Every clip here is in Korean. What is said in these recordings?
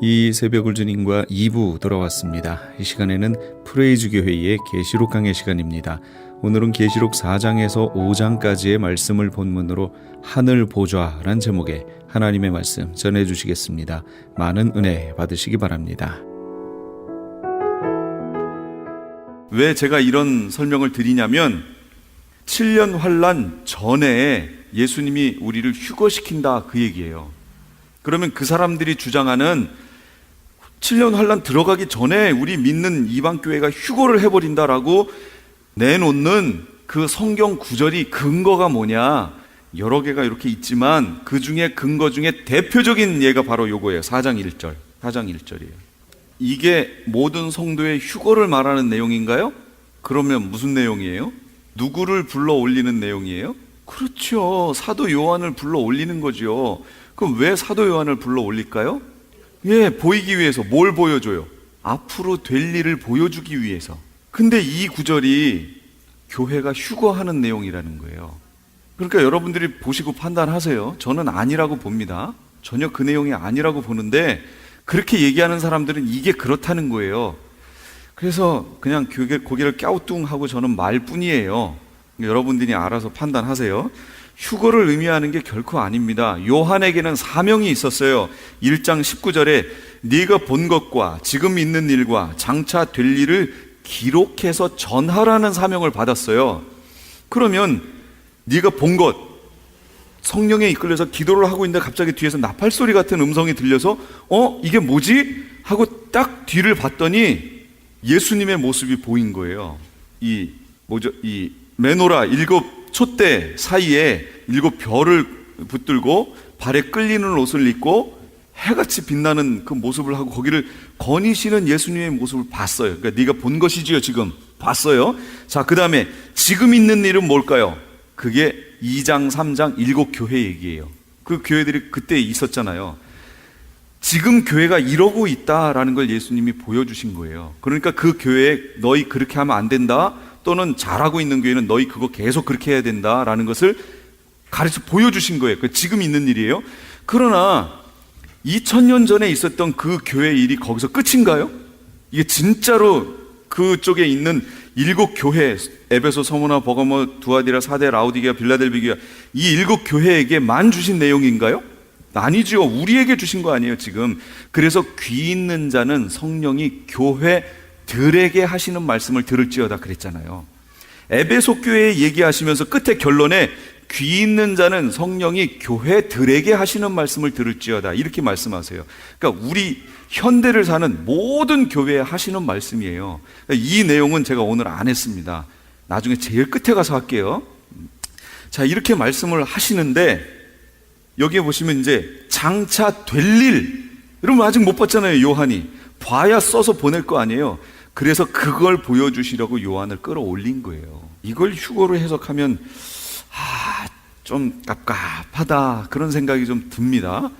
이 새벽을 주님과 2부 돌아왔습니다. 이 시간에는 프레이즈 교회의 계시록 강의 시간입니다. 오늘은 계시록 4장에서 5장까지의 말씀을 본문으로 하늘 보좌란 제목의 하나님의 말씀 전해주시겠습니다. 많은 은혜 받으시기 바랍니다. 왜 제가 이런 설명을 드리냐면 7년 환란 전에 예수님이 우리를 휴거시킨다 그 얘기예요. 그러면 그 사람들이 주장하는 7년 환란 들어가기 전에 우리 믿는 이방교회가 휴거를 해버린다라고 내놓는 그 성경 구절이 근거가 뭐냐, 여러 개가 이렇게 있지만 그 중에 근거 중에 대표적인 예가 바로 요거예요. 4장 1절이에요. 이게 모든 성도의 휴거를 말하는 내용인가요? 그러면 무슨 내용이에요? 누구를 불러 올리는 내용이에요? 그렇죠, 사도 요한을 불러 올리는 거죠. 그럼 왜 사도 요한을 불러 올릴까요? 보이기 위해서. 뭘 보여줘요? 앞으로 될 일을 보여주기 위해서. 근데 이 구절이 교회가 휴거하는 내용이라는 거예요. 그러니까 여러분들이 보시고 판단하세요. 저는 아니라고 봅니다. 전혀 그 내용이 아니라고 보는데 그렇게 얘기하는 사람들은 이게 그렇다는 거예요. 그래서 그냥 고개를 갸우뚱하고 저는 말뿐이에요. 여러분들이 알아서 판단하세요. 휴거를 의미하는 게 결코 아닙니다. 요한에게는 사명이 있었어요. 1장 19절에 네가 본 것과 지금 있는 일과 장차 될 일을 기록해서 전하라는 사명을 받았어요. 그러면 네가 본 것, 성령에 이끌려서 기도를 하고 있는데 갑자기 뒤에서 나팔소리 같은 음성이 들려서 이게 뭐지? 하고 딱 뒤를 봤더니 예수님의 모습이 보인 거예요. 이 메노라 7 촛대 사이에 7 별을 붙들고 발에 끌리는 옷을 입고 해같이 빛나는 그 모습을 하고 거기를 거니시는 예수님의 모습을 봤어요. 그러니까 네가 본 것이지요. 지금 봤어요. 자, 그 다음에 지금 있는 일은 뭘까요? 그게 2장 3장 7 교회 얘기예요. 그 교회들이 그때 있었잖아요. 지금 교회가 이러고 있다라는 걸 예수님이 보여주신 거예요. 그러니까 그 교회에 너희 그렇게 하면 안 된다, 또는 잘하고 있는 교회는 너희 그거 계속 그렇게 해야 된다라는 것을 가르쳐 보여주신 거예요. 그 지금 있는 일이에요. 그러나 2000년 전에 있었던 그 교회 일이 거기서 끝인가요? 이게 진짜로 그쪽에 있는 7 교회, 에베소, 서무나, 버가모, 두아디라, 사데, 라우디게아, 빌라델비게아, 이 7 교회에게만 주신 내용인가요? 아니죠. 우리에게 주신 거 아니에요 지금. 그래서 귀 있는 자는 성령이 교회들에게 하시는 말씀을 들을지어다 그랬잖아요. 에베소 교회에 얘기하시면서 끝에 결론에 귀 있는 자는 성령이 교회들에게 하시는 말씀을 들을지어다 이렇게 말씀하세요. 그러니까 우리 현대를 사는 모든 교회에 하시는 말씀이에요. 이 내용은 제가 오늘 안 했습니다. 나중에 제일 끝에 가서 할게요. 자, 이렇게 말씀을 하시는데 여기에 보시면 이제 장차 될 일, 여러분 아직 못 봤잖아요. 요한이 봐야 써서 보낼 거 아니에요. 그래서 그걸 보여주시려고 요한을 끌어올린 거예요. 이걸 휴거로 해석하면 좀 깝깝하다 그런 생각이 좀 듭니다.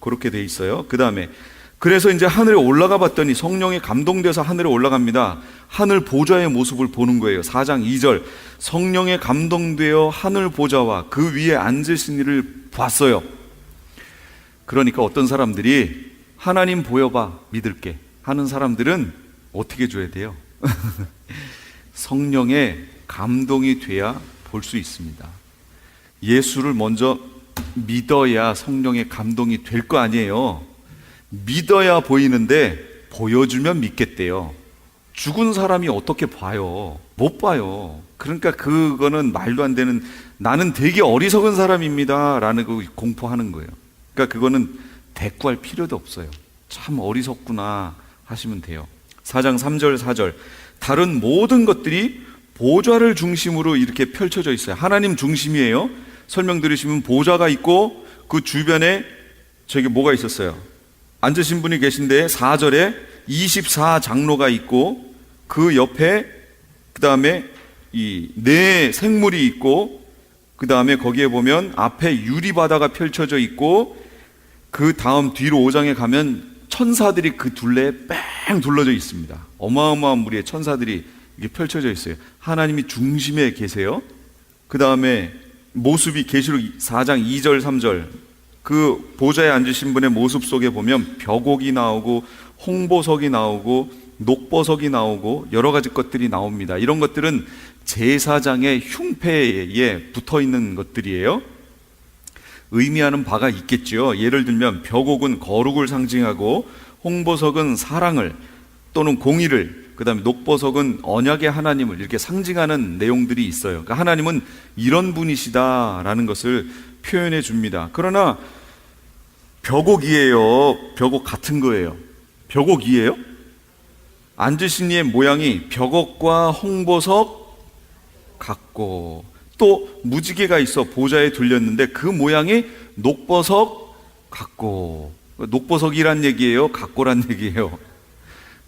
그렇게 돼 있어요. 그 다음에 그래서 이제 하늘에 올라가 봤더니 성령에 감동돼서 하늘에 올라갑니다. 하늘 보좌의 모습을 보는 거예요. 4장 2절 성령에 감동되어 하늘 보좌와 그 위에 앉으신 이를 봤어요. 그러니까 어떤 사람들이 하나님 보여봐 믿을게 하는 사람들은 어떻게 줘야 돼요? 성령에 감동이 돼야 볼 수 있습니다. 예수를 먼저 믿어야 성령의 감동이 될 거 아니에요. 믿어야 보이는데 보여주면 믿겠대요. 죽은 사람이 어떻게 봐요? 못 봐요. 그러니까 그거는 말도 안 되는, 나는 되게 어리석은 사람입니다 라는 거 공포하는 거예요. 그러니까 그거는 대꾸할 필요도 없어요. 참 어리석구나 하시면 돼요. 4장 3절 4절 다른 모든 것들이 보좌를 중심으로 이렇게 펼쳐져 있어요. 하나님 중심이에요. 설명 들으시면 보좌가 있고 그 주변에 저기 뭐가 있었어요? 앉으신 분이 계신데 4절에 24장로가 있고 그 옆에 그 다음에 이 네 생물이 있고 그 다음에 거기에 보면 앞에 유리바다가 펼쳐져 있고 그 다음 뒤로 5장에 가면 천사들이 그 둘레에 뺑 둘러져 있습니다. 어마어마한 무리의 천사들이 이게 펼쳐져 있어요. 하나님이 중심에 계세요. 그 다음에 모습이 계시록 4장 2절 3절 그 보좌에 앉으신 분의 모습 속에 보면 벽옥이 나오고 홍보석이 나오고 녹보석이 나오고 여러 가지 것들이 나옵니다. 이런 것들은 제사장의 흉패에 붙어 있는 것들이에요. 의미하는 바가 있겠죠. 예를 들면 벽옥은 거룩을 상징하고 홍보석은 사랑을 또는 공의를, 그 다음에 녹보석은 언약의 하나님을 이렇게 상징하는 내용들이 있어요. 그러니까 하나님은 이런 분이시다라는 것을 표현해 줍니다. 그러나 벽옥이에요? 벽옥 같은 거예요? 벽옥이에요? 앉으신 이의 모양이 벽옥과 홍보석 같고, 또 무지개가 있어 보좌에 둘렸는데 그 모양이 녹보석 같고, 녹보석이란 얘기예요? 같고란 얘기예요?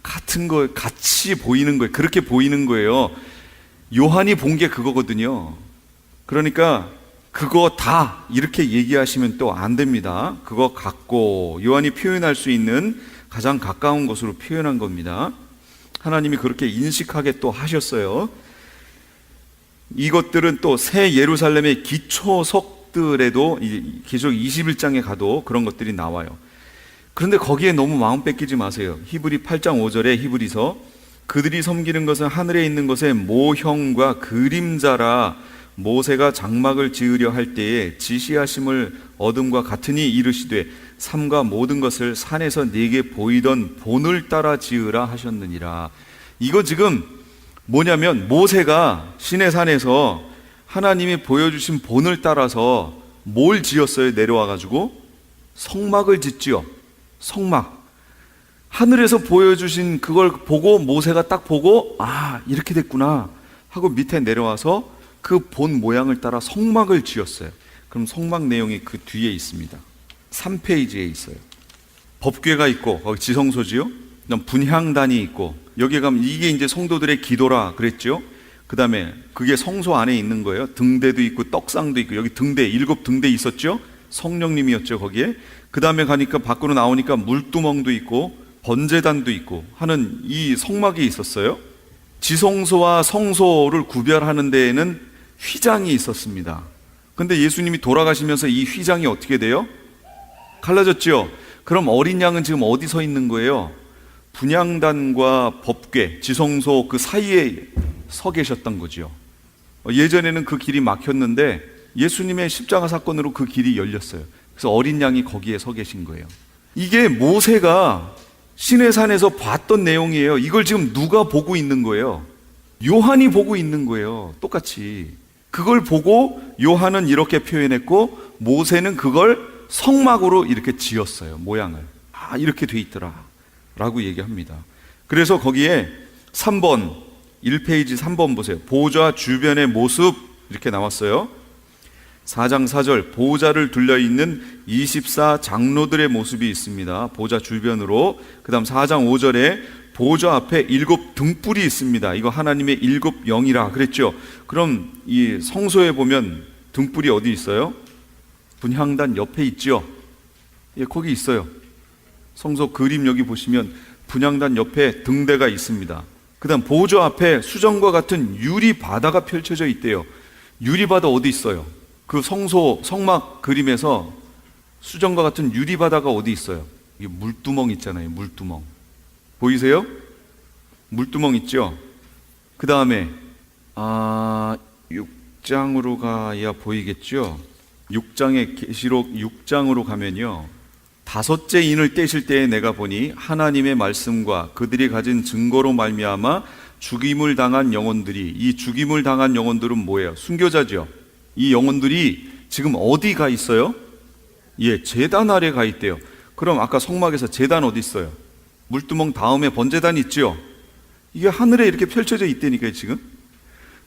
같은 거, 같이 보이는 거예요. 그렇게 보이는 거예요. 요한이 본 게 그거거든요. 그러니까 그거 다 이렇게 얘기하시면 또 안 됩니다. 그거 같고, 요한이 표현할 수 있는 가장 가까운 것으로 표현한 겁니다. 하나님이 그렇게 인식하게 또 하셨어요. 이것들은 또 새 예루살렘의 기초석들에도 계속 21장에 가도 그런 것들이 나와요. 그런데 거기에 너무 마음 뺏기지 마세요. 히브리 8장 5절에 히브리서, 그들이 섬기는 것은 하늘에 있는 것의 모형과 그림자라 모세가 장막을 지으려 할 때에 지시하심을 얻음과 같으니 이르시되 삼가 모든 것을 산에서 네게 보이던 본을 따라 지으라 하셨느니라. 이거 지금 뭐냐면 모세가 시내산에서 하나님이 보여주신 본을 따라서 뭘 지었어요? 내려와가지고 성막을 짓지요. 성막. 하늘에서 보여주신 그걸 보고 모세가 딱 보고 이렇게 됐구나 하고 밑에 내려와서 그 본 모양을 따라 성막을 지었어요. 그럼 성막 내용이 그 뒤에 있습니다. 3페이지에 있어요. 법궤가 있고 거기 지성소지요. 그다음 분향단이 있고, 여기 가면 이게 이제 성도들의 기도라 그랬죠. 그 다음에 그게 성소 안에 있는 거예요. 등대도 있고 떡상도 있고, 여기 등대 7등대 있었죠. 성령님이었죠 거기에. 그 다음에 가니까 밖으로 나오니까 물두멍도 있고 번제단도 있고 하는 이 성막이 있었어요. 지성소와 성소를 구별하는 데에는 휘장이 있었습니다. 근데 예수님이 돌아가시면서 이 휘장이 어떻게 돼요? 갈라졌죠. 그럼 어린 양은 지금 어디 서 있는 거예요? 분향단과 법궤, 지성소 그 사이에 서 계셨던 거죠. 예전에는 그 길이 막혔는데 예수님의 십자가 사건으로 그 길이 열렸어요. 그래서 어린 양이 거기에 서 계신 거예요. 이게 모세가 시내산에서 봤던 내용이에요. 이걸 지금 누가 보고 있는 거예요? 요한이 보고 있는 거예요. 똑같이. 그걸 보고 요한은 이렇게 표현했고 모세는 그걸 성막으로 이렇게 지었어요. 모양을. 이렇게 돼 있더라 라고 얘기합니다. 그래서 거기에 3번 1페이지 3번 보세요. 보좌 주변의 모습 이렇게 나왔어요. 4장 4절 보좌를 둘러있는 24 장로들의 모습이 있습니다. 보좌 주변으로. 그 다음 4장 5절에 보좌 앞에 7 등불이 있습니다. 이거 하나님의 7 영이라 그랬죠. 그럼 이 성소에 보면 등불이 어디 있어요? 분향단 옆에 있죠. 예, 거기 있어요. 성소 그림 여기 보시면 분향단 옆에 등대가 있습니다. 그 다음 보좌 앞에 수정과 같은 유리바다가 펼쳐져 있대요. 유리바다 어디 있어요? 그 성소 성막 그림에서 수정과 같은 유리바다가 어디 있어요? 이게 물두멍 있잖아요. 물두멍 보이세요? 물두멍 있죠? 그 다음에 6장으로 가야 보이겠죠? 6장의 계시록 6장으로 가면요, 5째 인을 떼실 때에 내가 보니 하나님의 말씀과 그들이 가진 증거로 말미암아 죽임을 당한 영혼들이, 이 죽임을 당한 영혼들은 뭐예요? 순교자죠. 이 영혼들이 지금 어디 가 있어요? 예, 제단 아래 가 있대요. 그럼 아까 성막에서 제단 어디 있어요? 물두멍 다음에 번제단 있죠? 이게 하늘에 이렇게 펼쳐져 있다니까요. 지금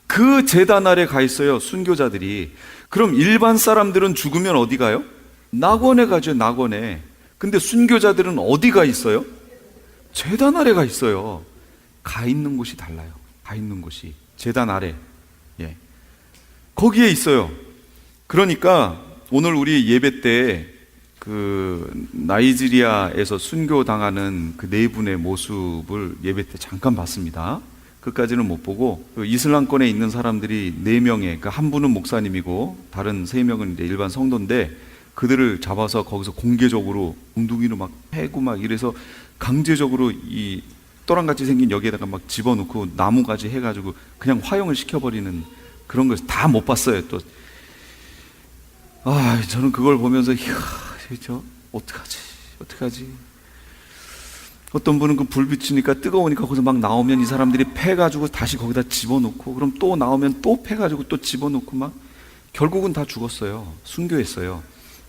그 제단 아래 가 있어요, 순교자들이. 그럼 일반 사람들은 죽으면 어디 가요? 낙원에 가죠. 낙원에. 근데 순교자들은 어디 가 있어요? 제단 아래 가 있어요. 가 있는 곳이 달라요. 가 있는 곳이 제단 아래. 예, 거기에 있어요. 그러니까 오늘 우리 예배 때 그 나이지리아에서 순교당하는 그 4분의 모습을 예배 때 잠깐 봤습니다. 그까지는 못 보고, 그 이슬람권에 있는 사람들이 4명에, 그러니까 한 분은 목사님이고 다른 3명은 이제 일반 성도인데, 그들을 잡아서 거기서 공개적으로 웅둥이로 막 패고 막 이래서 강제적으로 이 또랑같이 생긴 여기에다가 막 집어넣고 나무가지 해가지고 그냥 화형을 시켜버리는 그런 걸 다 못 봤어요. 또 저는 그걸 보면서 저 어떡하지? 어떤 분은 그 불 비치니까 뜨거우니까 거기서 막 나오면 이 사람들이 패가지고 다시 거기다 집어넣고, 그럼 또 나오면 또 패가지고 또 집어넣고 막 결국은 다 죽었어요. 순교했어요.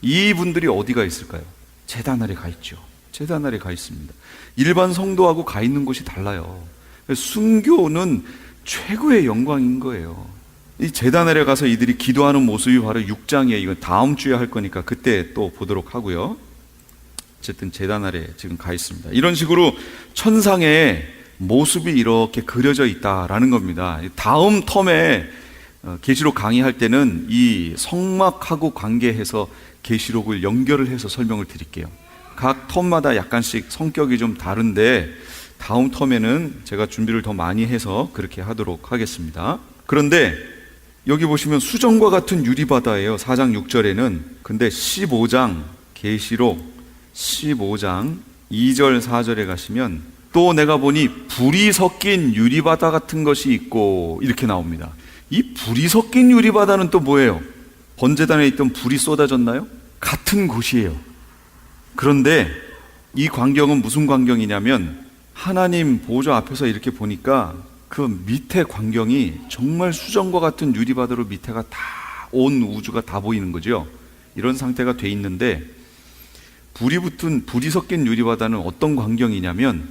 이분들이 어디가 있을까요? 제단 아래 가 있죠. 제단 아래 가 있습니다. 일반 성도하고 가 있는 곳이 달라요. 순교는 최고의 영광인 거예요. 이 제단 아래 가서 이들이 기도하는 모습이 바로 6장이에요. 이건 다음 주에 할 거니까 그때 또 보도록 하고요. 어쨌든 제단 아래 지금 가 있습니다. 이런 식으로 천상의 모습이 이렇게 그려져 있다라는 겁니다. 다음 텀에 계시록 강의할 때는 이 성막하고 관계해서 계시록을 연결을 해서 설명을 드릴게요. 각 텀마다 약간씩 성격이 좀 다른데 다음 텀에는 제가 준비를 더 많이 해서 그렇게 하도록 하겠습니다. 그런데 여기 보시면 수정과 같은 유리바다예요. 4장 6절에는. 근데 15장 계시록 15장 2절 4절에 가시면 또 내가 보니 불이 섞인 유리바다 같은 것이 있고 이렇게 나옵니다. 이 불이 섞인 유리바다는 또 뭐예요? 번제단에 있던 불이 쏟아졌나요? 같은 곳이에요. 그런데 이 광경은 무슨 광경이냐면 하나님 보좌 앞에서 이렇게 보니까 그 밑에 광경이 정말 수정과 같은 유리바다로 밑에가 다 온 우주가 다 보이는 거죠. 이런 상태가 돼 있는데 불이 섞인 유리바다는 어떤 광경이냐면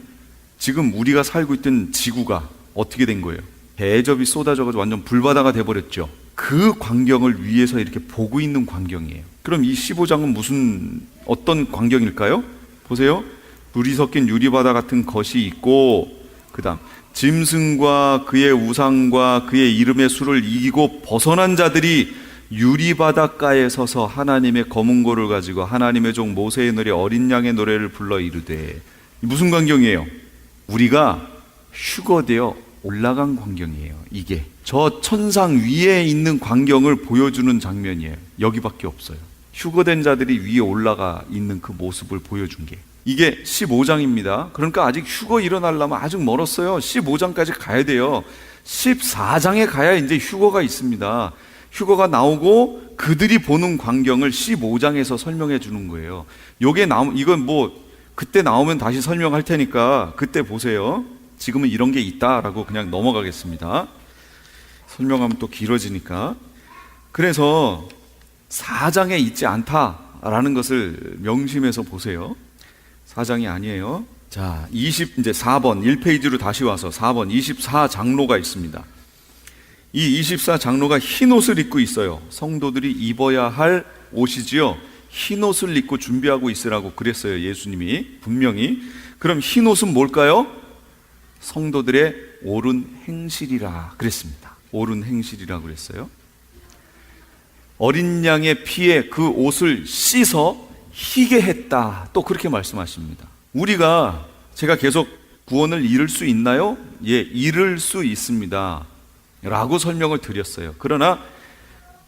지금 우리가 살고 있던 지구가 어떻게 된 거예요? 대접이 쏟아져가지고 완전 불바다가 돼버렸죠. 그 광경을 위에서 이렇게 보고 있는 광경이에요. 그럼 이 15장은 어떤 광경일까요? 보세요. 불이 섞인 유리바다 같은 것이 있고, 그 다음 짐승과 그의 우상과 그의 이름의 수를 이기고 벗어난 자들이 유리바닷가에 서서 하나님의 검은고를 가지고 하나님의 종 모세의 노래 어린 양의 노래를 불러 이르되. 무슨 광경이에요? 우리가 휴거되어 올라간 광경이에요. 이게 저 천상 위에 있는 광경을 보여주는 장면이에요. 여기밖에 없어요. 휴거된 자들이 위에 올라가 있는 그 모습을 보여준 게 이게 15장입니다. 그러니까 아직 휴거 일어나려면 아직 멀었어요. 15장까지 가야 돼요. 14장에 가야 이제 휴거가 있습니다. 휴거가 나오고 그들이 보는 광경을 15장에서 설명해 주는 거예요. 이건 그때 나오면 다시 설명할 테니까 그때 보세요. 지금은 이런 게 있다라고 그냥 넘어가겠습니다. 설명하면 또 길어지니까. 그래서 4장에 있지 않다라는 것을 명심해서 보세요. 4장이 아니에요. 자, 이제 4번 1페이지로 다시 와서 4번 24장로가 있습니다. 이 24장로가 흰 옷을 입고 있어요. 성도들이 입어야 할 옷이지요. 흰 옷을 입고 준비하고 있으라고 그랬어요. 예수님이 분명히. 그럼 흰 옷은 뭘까요? 성도들의 옳은 행실이라 그랬습니다. 옳은 행실이라 그랬어요. 어린 양의 피에 그 옷을 씻어 희게 했다. 또 그렇게 말씀하십니다. 제가 계속 구원을 이룰 수 있나요? 예, 이룰 수 있습니다. 라고 설명을 드렸어요. 그러나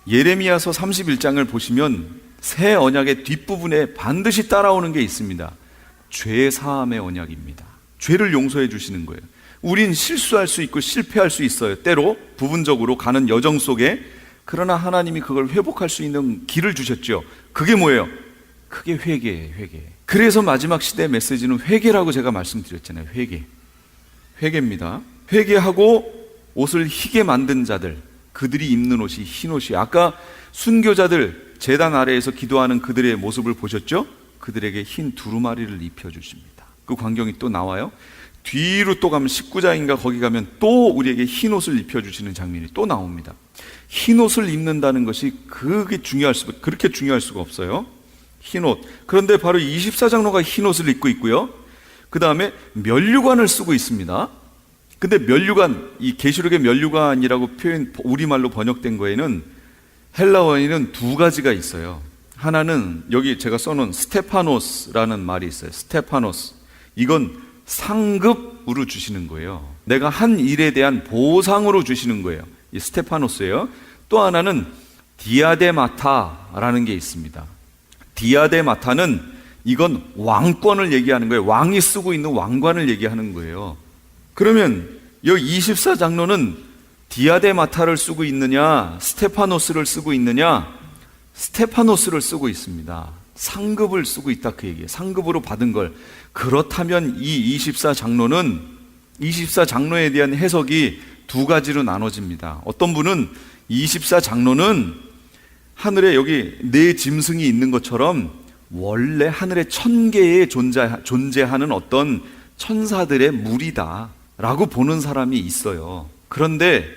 예레미야서 31장을 보시면 새 언약의 뒷부분에 반드시 따라오는 게 있습니다. 죄 사함의 언약입니다. 죄를 용서해 주시는 거예요. 우린 실수할 수 있고 실패할 수 있어요. 때로 부분적으로 가는 여정 속에. 그러나 하나님이 그걸 회복할 수 있는 길을 주셨죠. 그게 뭐예요? 그게 회개예요. 회개. 그래서 마지막 시대의 메시지는 회개라고 제가 말씀드렸잖아요. 회개입니다. 회개하고 옷을 희게 만든 자들, 그들이 입는 옷이 흰 옷이에요. 아까 순교자들 제단 아래에서 기도하는 그들의 모습을 보셨죠? 그들에게 흰 두루마리를 입혀주십니다. 그 광경이 또 나와요. 뒤로 또 가면 19장인가 거기 가면 또 우리에게 흰 옷을 입혀주시는 장면이 또 나옵니다. 흰 옷을 입는다는 것이 그렇게 중요할 수가 없어요. 흰 옷. 그런데 바로 24장로가 흰 옷을 입고 있고요. 그 다음에 면류관을 쓰고 있습니다. 근데 면류관, 이 계시록의 면류관이라고 우리말로 번역된 거에는 헬라어에는 두 가지가 있어요. 하나는 여기 제가 써놓은 스테파노스라는 말이 있어요. 스테파노스. 이건 상급으로 주시는 거예요. 내가 한 일에 대한 보상으로 주시는 거예요. 이 스테파노스예요. 또 하나는 디아데마타라는 게 있습니다. 디아데마타는 이건 왕권을 얘기하는 거예요. 왕이 쓰고 있는 왕관을 얘기하는 거예요. 그러면 여기 24장로는 디아데마타를 쓰고 있느냐, 스테파노스를 쓰고 있느냐? 스테파노스를 쓰고 있습니다. 상급을 쓰고 있다 그 얘기예요. 상급으로 받은 걸. 그렇다면 이 24장로는 24장로에 대한 해석이 두 가지로 나눠집니다. 어떤 분은 24장로는 하늘에 여기 네 짐승이 있는 것처럼 원래 하늘에 천계에 존재하는 어떤 천사들의 무리다 라고 보는 사람이 있어요. 그런데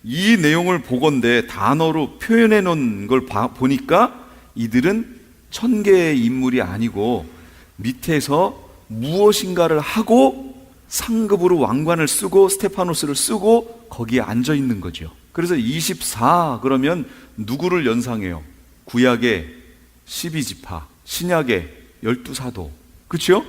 이 내용을 보건대 단어로 표현해 놓은 걸 보니까 이들은 천계의 인물이 아니고 밑에서 무엇인가를 하고 상급으로 왕관을 쓰고 스테파노스를 쓰고 거기에 앉아 있는 거죠. 그래서 24 그러면 누구를 연상해요? 구약의 12지파, 신약의 12사도. 그렇죠?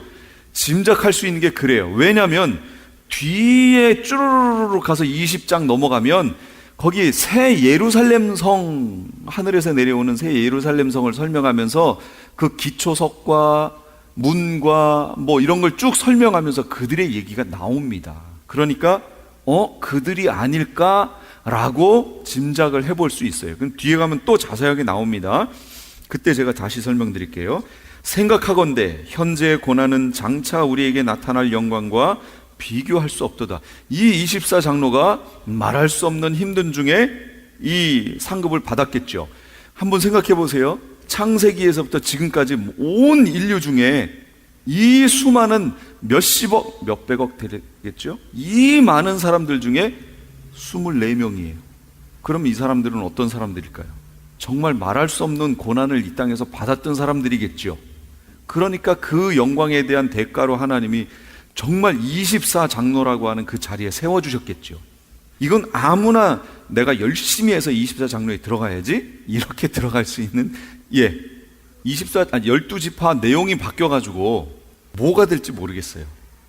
짐작할 수 있는 게 그래요. 왜냐하면 뒤에 쭈르르르 가서 20장 넘어가면 거기 새 예루살렘 성, 하늘에서 내려오는 새 예루살렘 성을 설명하면서 그 기초석과 문과 뭐 이런 걸 쭉 설명하면서 그들의 얘기가 나옵니다. 그러니까 그들이 아닐까라고 짐작을 해볼 수 있어요. 그럼 뒤에 가면 또 자세하게 나옵니다. 그때 제가 다시 설명드릴게요. 생각하건대 현재의 고난은 장차 우리에게 나타날 영광과 비교할 수 없도다. 이 24장로가 말할 수 없는 힘든 중에 이 상급을 받았겠죠. 한번 생각해 보세요. 창세기에서부터 지금까지 온 인류 중에 이 수많은 몇십억, 몇백억 되겠죠? 이 많은 사람들 중에 24명이에요. 그럼 이 사람들은 어떤 사람들일까요? 정말 말할 수 없는 고난을 이 땅에서 받았던 사람들이겠죠. 그러니까 그 영광에 대한 대가로 하나님이 정말 24장로라고 하는 그 자리에 세워주셨겠죠. 이건 아무나 내가 열심히 해서 24장로에 들어가야지 이렇게 들어갈 수 있는 12지파 내용이 바뀌어가지고 뭐가 될지 모르겠어요.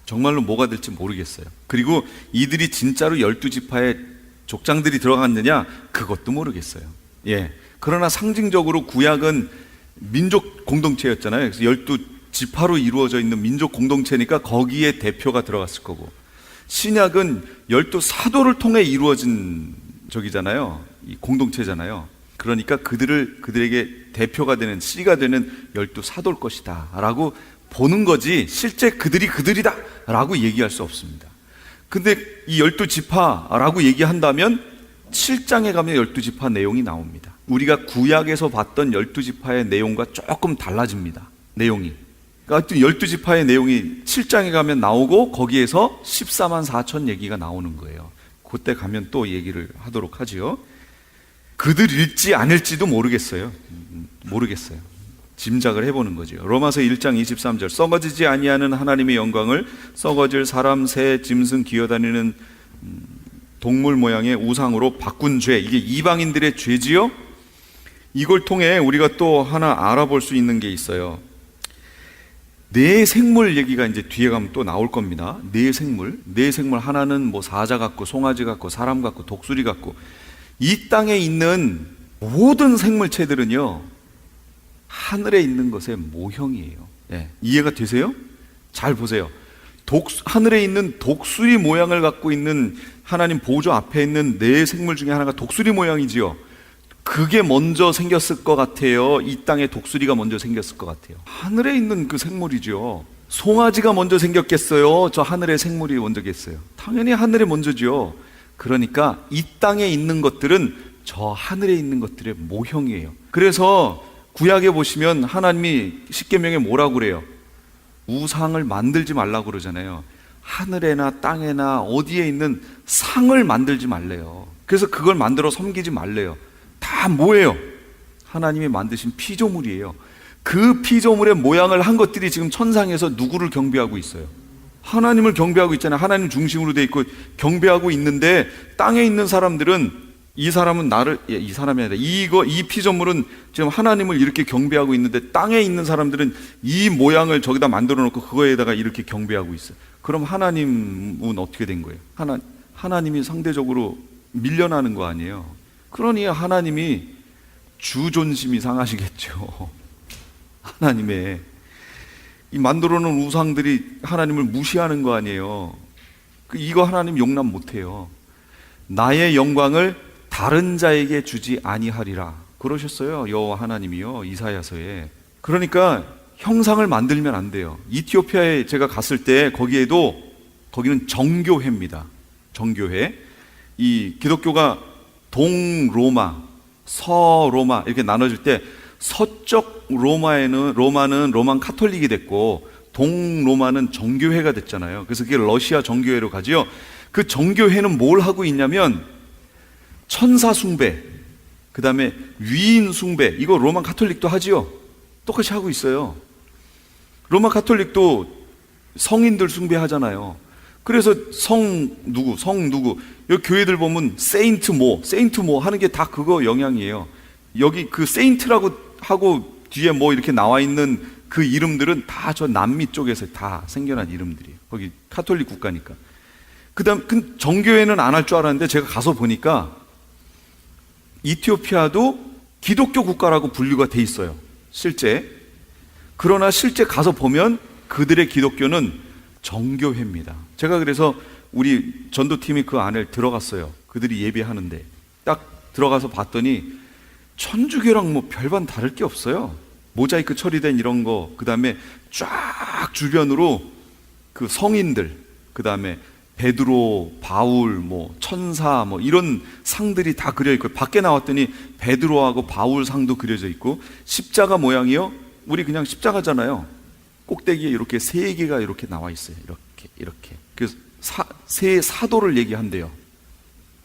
정말로 뭐가 될지 모르겠어요. 그리고 이들이 진짜로 12지파의 족장들이 들어갔느냐 그것도 모르겠어요. 그러나 상징적으로 구약은 민족 공동체였잖아요. 그래서 12지파로 이루어져 있는 민족 공동체니까 거기에 대표가 들어갔을 거고, 신약은 12사도를 통해 이루어진 적이잖아요. 이 공동체잖아요. 그러니까 그들에게 대표가 되는 씨가 되는 12사도일 것이다 라고 보는 거지, 실제 그들이다 라고 얘기할 수 없습니다. 근데 이 12지파라고 얘기한다면 7장에 가면 12지파 내용이 나옵니다. 우리가 구약에서 봤던 12지파의 내용과 조금 달라집니다. 내용이. 그러니까 12지파의 내용이 7장에 가면 나오고 거기에서 14만 4천 얘기가 나오는 거예요. 그때 가면 또 얘기를 하도록 하지요. 그들일지 아닐지도 모르겠어요. 짐작을 해보는 거죠. 로마서 1장 23절 썩어지지 아니하는 하나님의 영광을 썩어질 사람, 새, 짐승, 기어다니는 동물 모양의 우상으로 바꾼 죄, 이게 이방인들의 죄지요. 이걸 통해 우리가 또 하나 알아볼 수 있는 게 있어요. 네 생물 얘기가 이제 뒤에 가면 또 나올 겁니다. 네 생물 하나는 뭐 사자 같고 송아지 같고 사람 같고 독수리 같고, 이 땅에 있는 모든 생물체들은요 하늘에 있는 것의 모형이에요. 이해가 되세요? 잘 보세요. 하늘에 있는 독수리 모양을 갖고 있는 하나님 보좌 앞에 있는 네 생물 중에 하나가 독수리 모양이지요. 그게 먼저 생겼을 것 같아요? 이 땅에 독수리가 먼저 생겼을 것 같아요? 하늘에 있는 그 생물이죠. 송아지가 먼저 생겼겠어요? 저 하늘의 생물이 먼저겠어요? 당연히 하늘에 먼저죠. 그러니까 이 땅에 있는 것들은 저 하늘에 있는 것들의 모형이에요. 그래서 구약에 보시면 하나님이 십계명에 뭐라고 그래요? 우상을 만들지 말라고 그러잖아요. 하늘에나 땅에나 어디에 있는 상을 만들지 말래요. 그래서 그걸 만들어 섬기지 말래요. 다 뭐예요? 하나님이 만드신 피조물이에요. 그 피조물의 모양을 한 것들이 지금 천상에서 누구를 경배하고 있어요? 하나님을 경배하고 있잖아요. 하나님 중심으로 돼 있고 경배하고 있는데, 땅에 있는 사람들은 이 사람은 이 사람이 아니라 이 피조물은 지금 하나님을 이렇게 경배하고 있는데, 땅에 있는 사람들은 이 모양을 저기다 만들어 놓고 그거에다가 이렇게 경배하고 있어요. 그럼 하나님은 어떻게 된 거예요? 하나님이 상대적으로 밀려나는 거 아니에요? 그러니 하나님이 주존심이 상하시겠죠. 하나님의 이 만들어 놓은 우상들이 하나님을 무시하는 거 아니에요. 이거 하나님 용납 못해요. 나의 영광을 다른 자에게 주지 아니하리라 그러셨어요. 여호와 하나님이요, 이사야서에. 그러니까 형상을 만들면 안 돼요. 이티오피아에 제가 갔을 때 거기는 정교회입니다. 정교회. 이 기독교가 동로마, 서로마 이렇게 나눠질 때 서쪽 로마는 로만 카톨릭이 됐고 동로마는 정교회가 됐잖아요. 그래서 그게 러시아 정교회로 가죠. 그 정교회는 뭘 하고 있냐면 천사 숭배, 그 다음에 위인 숭배, 이거 로만 카톨릭도 하지요. 똑같이 하고 있어요. 로마 카톨릭도 성인들 숭배하잖아요. 그래서 성 누구 여기 교회들 보면 세인트 뭐 하는 게 다 그거 영향이에요. 여기 그 세인트라고 하고 뒤에 뭐 이렇게 나와 있는 그 이름들은 다 저 남미 쪽에서 다 생겨난 이름들이에요. 거기 카톨릭 국가니까. 그다음 정교회는 안 할 줄 알았는데 제가 가서 보니까 이티오피아도 기독교 국가라고 분류가 돼 있어요. 실제. 그러나 실제 가서 보면 그들의 기독교는 정교회입니다. 제가 그래서 우리 전도팀이 그 안에 들어갔어요. 그들이 예배하는데 딱 들어가서 봤더니 천주교랑 뭐 별반 다를 게 없어요. 모자이크 처리된 이런 거, 그 다음에 쫙 주변으로 그 성인들, 그 다음에 베드로, 바울, 뭐 천사, 뭐 이런 상들이 다 그려 있고, 밖에 나왔더니 베드로하고 바울 상도 그려져 있고, 십자가 모양이요. 우리 그냥 십자가잖아요. 꼭대기에 이렇게 세 개가 이렇게 나와 있어요. 이렇게. 그래서 세 사도를 얘기한대요.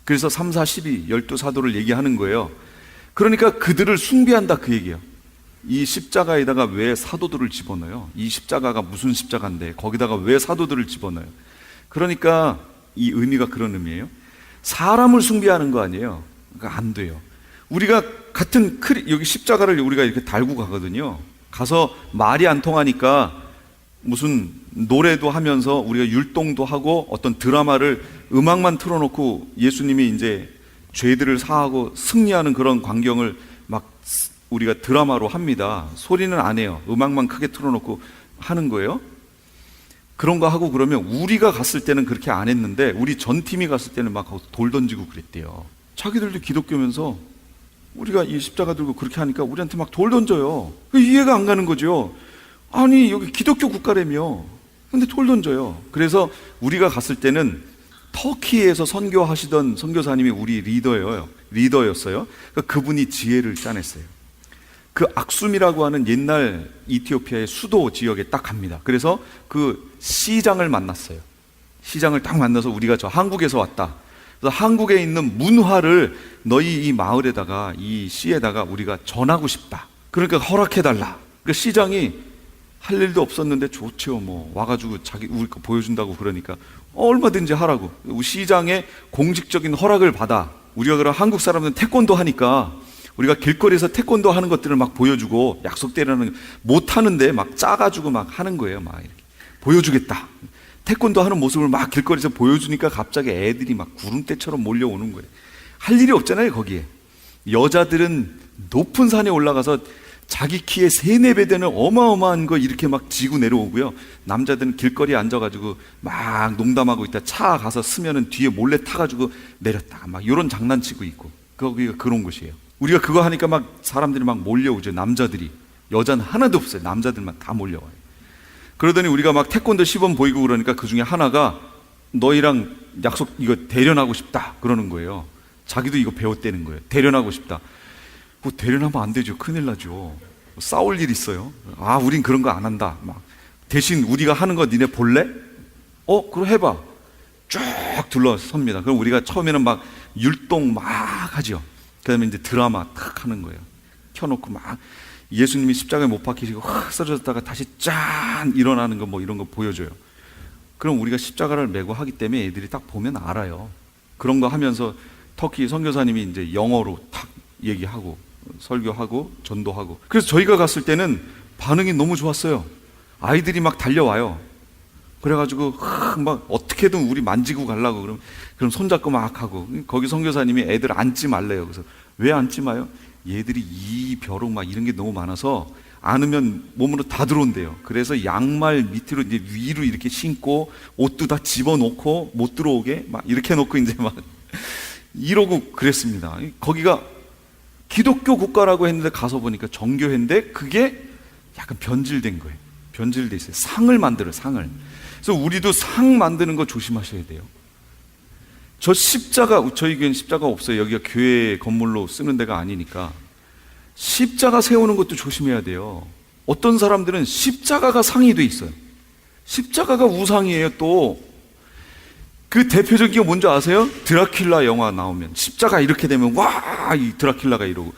그래서 3, 4, 12, 12사도를 얘기하는 거예요. 그러니까 그들을 숭배한다 그 얘기예요. 이 십자가에다가 왜 사도들을 집어넣어요? 이 십자가가 무슨 십자가인데 거기다가 왜 사도들을 집어넣어요? 그러니까 이 의미가 그런 의미예요. 사람을 숭배하는 거 아니에요. 그러니까 안 돼요. 우리가 같은 여기 십자가를 우리가 이렇게 달고 가거든요. 가서 말이 안 통하니까 무슨 노래도 하면서 우리가 율동도 하고 어떤 드라마를 음악만 틀어놓고 예수님이 이제 죄들을 사하고 승리하는 그런 광경을 막 우리가 드라마로 합니다. 소리는 안 해요. 음악만 크게 틀어놓고 하는 거예요. 그런 거 하고 그러면 우리가 갔을 때는 그렇게 안 했는데 우리 전 팀이 갔을 때는 막 돌 던지고 그랬대요. 자기들도 기독교면서 우리가 이 십자가 들고 그렇게 하니까 우리한테 막 돌 던져요. 이해가 안 가는 거죠. 아니 여기 기독교 국가라며 근데 돌 던져요. 그래서 우리가 갔을 때는 터키에서 선교하시던 선교사님이 우리 리더였어요. 그분이 지혜를 짜냈어요. 그 악숨이라고 하는 옛날 이티오피아의 수도 지역에 딱 갑니다. 그래서 그 시장을 만났어요. 시장을 딱 만나서 우리가 저 한국에서 왔다. 그래서 한국에 있는 문화를 너희 이 마을에다가 이 시에다가 우리가 전하고 싶다. 그러니까 허락해달라. 그러니까 시장이 할 일도 없었는데 좋죠. 뭐 와가지고 우리 거 보여준다고 그러니까 얼마든지 하라고. 시장의 공식적인 허락을 받아. 우리가 그럼 한국 사람들은 태권도 하니까 우리가 길거리에서 태권도 하는 것들을 막 보여주고 약속대로는 못 하는데 막 짜가지고 막 하는 거예요. 막 이렇게 보여주겠다. 태권도 하는 모습을 막 길거리에서 보여주니까 갑자기 애들이 막 구름대처럼 몰려오는 거예요. 할 일이 없잖아요, 거기에. 여자들은 높은 산에 올라가서 자기 키의 3, 4배 되는 어마어마한 거 이렇게 막 지고 내려오고요. 남자들은 길거리에 앉아가지고 막 농담하고 있다. 차 가서 쓰면은 뒤에 몰래 타가지고 내렸다가 막 이런 장난치고 있고. 거기가 그런 곳이에요. 우리가 그거 하니까 막 사람들이 막 몰려오죠. 남자들이. 여자는 하나도 없어요. 남자들만 다 몰려와요. 그러더니 우리가 막 태권도 시범 보이고 그러니까 그 중에 하나가 너희랑 약속 이거 대련하고 싶다 그러는 거예요. 자기도 이거 배웠다는 거예요. 대련하고 싶다. 뭐 대련하면 안 되죠. 큰일 나죠. 싸울 일 있어요. 아, 우린 그런 거 안 한다. 막 대신 우리가 하는 거 니네 볼래? 그럼 해봐. 쭉 둘러섭니다. 그럼 우리가 처음에는 막 율동 막 하죠. 그다음에 이제 드라마 탁 하는 거예요. 켜놓고 막 예수님이 십자가에 못 박히시고 확 쓰러졌다가 다시 짠 일어나는 거 뭐 이런 거 보여줘요. 그럼 우리가 십자가를 메고 하기 때문에 애들이 딱 보면 알아요. 그런 거 하면서 터키 선교사님이 이제 영어로 탁 얘기하고 설교하고 전도하고. 그래서 저희가 갔을 때는 반응이 너무 좋았어요. 아이들이 막 달려와요. 그래가지고 막 어떻게든 우리 만지고 가려고 그럼 손잡고 막 하고. 거기 선교사님이 애들 앉지 말래요. 그래서 왜 앉지 마요? 얘들이 이 벼룩 막 이런 게 너무 많아서 않으면 몸으로 다 들어온대요. 그래서 양말 밑으로 이제 위로 이렇게 신고 옷도 다 집어넣고 못 들어오게 막 이렇게 해놓고 이제 막 이러고 그랬습니다. 거기가 기독교 국가라고 했는데 가서 보니까 정교회인데 그게 약간 변질된 거예요. 변질돼 있어요. 상을 만들어요, 상을. 그래서 우리도 상 만드는 거 조심하셔야 돼요. 저 십자가, 저희 교회는 십자가 없어요. 여기가 교회 건물로 쓰는 데가 아니니까. 십자가 세우는 것도 조심해야 돼요. 어떤 사람들은 십자가가 상이 돼 있어요. 십자가가 우상이에요. 또 그 대표적인 게 뭔지 아세요? 드라큘라 영화 나오면 십자가 이렇게 되면 와, 이 드라큘라가 이러고,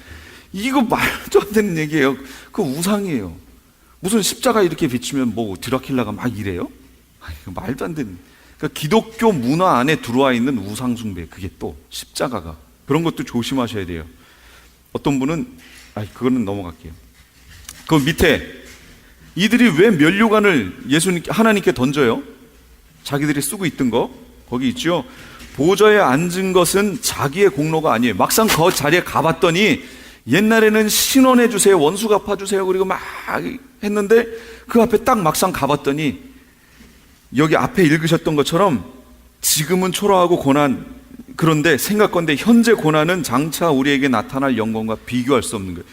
이거 말도 안 되는 얘기예요. 그거 우상이에요. 무슨 십자가 이렇게 비치면 뭐 드라큘라가 막 이래요? 이거 말도 안 되는. 그러니까 기독교 문화 안에 들어와 있는 우상 숭배, 그게 또 십자가가, 그런 것도 조심하셔야 돼요. 어떤 분은 그거는 넘어갈게요. 그 밑에 이들이 왜 면류관을 하나님께 던져요? 자기들이 쓰고 있던 거 거기 있죠. 보좌에 앉은 것은 자기의 공로가 아니에요. 막상 그 자리에 가봤더니 옛날에는 신원해 주세요, 원수 갚아 주세요, 그리고 막 했는데 그 앞에 딱 막상 가봤더니 여기 앞에 읽으셨던 것처럼 지금은 초라하고 고난, 그런데 생각건대 현재 고난은 장차 우리에게 나타날 영광과 비교할 수 없는 거예요.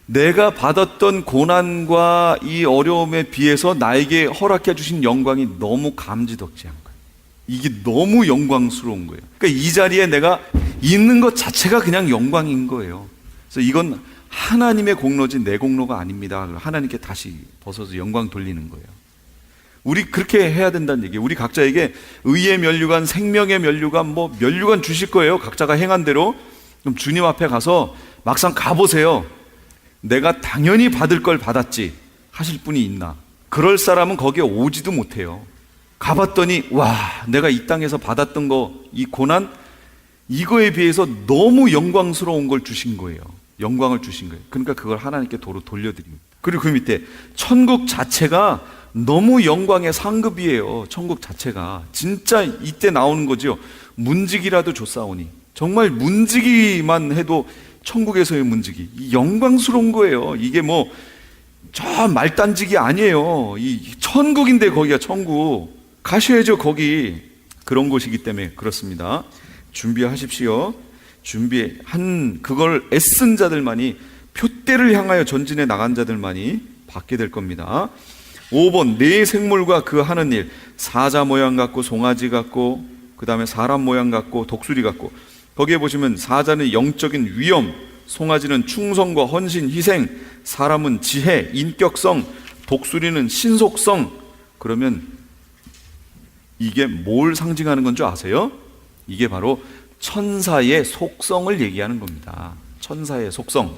내가 받았던 고난과 이 어려움에 비해서 나에게 허락해 주신 영광이 너무 감지덕지한 거예요. 이게 너무 영광스러운 거예요. 그러니까 이 자리에 내가 있는 것 자체가 그냥 영광인 거예요. 그래서 이건 하나님의 공로지 내 공로가 아닙니다. 하나님께 다시 벗어서 영광 돌리는 거예요. 우리 그렇게 해야 된다는 얘기예요. 우리 각자에게 의의 면류관, 생명의 면류관, 뭐 면류관 주실 거예요. 각자가 행한 대로. 그럼 주님 앞에 가서 막상 가보세요. 내가 당연히 받을 걸 받았지 하실 분이 있나? 그럴 사람은 거기에 오지도 못해요. 가봤더니 와, 내가 이 땅에서 받았던 거, 이 고난, 이거에 비해서 너무 영광스러운 걸 주신 거예요. 영광을 주신 거예요. 그러니까 그걸 하나님께 도로 돌려드립니다. 그리고 그 밑에 천국 자체가 너무 영광의 상급이에요. 천국 자체가 진짜 이때 나오는 거죠. 문지기라도 줬사오니, 정말 문지기만 해도 천국에서의 문지기, 이 영광스러운 거예요. 이게 뭐 저 말단지기 아니에요. 이 천국인데, 거기가 천국 가셔야죠. 거기 그런 곳이기 때문에 그렇습니다. 준비하십시오. 준비한 그걸 애쓴 자들만이, 표대를 향하여 전진해 나간 자들만이 받게 될 겁니다. 5번, 네 생물과 그 하는 일, 사자 모양 같고 송아지 같고 그 다음에 사람 모양 같고 독수리 같고. 거기에 보시면 사자는 영적인 위엄, 송아지는 충성과 헌신, 희생, 사람은 지혜, 인격성, 독수리는 신속성. 그러면 이게 뭘 상징하는 건 줄 아세요? 이게 바로 천사의 속성을 얘기하는 겁니다. 천사의 속성.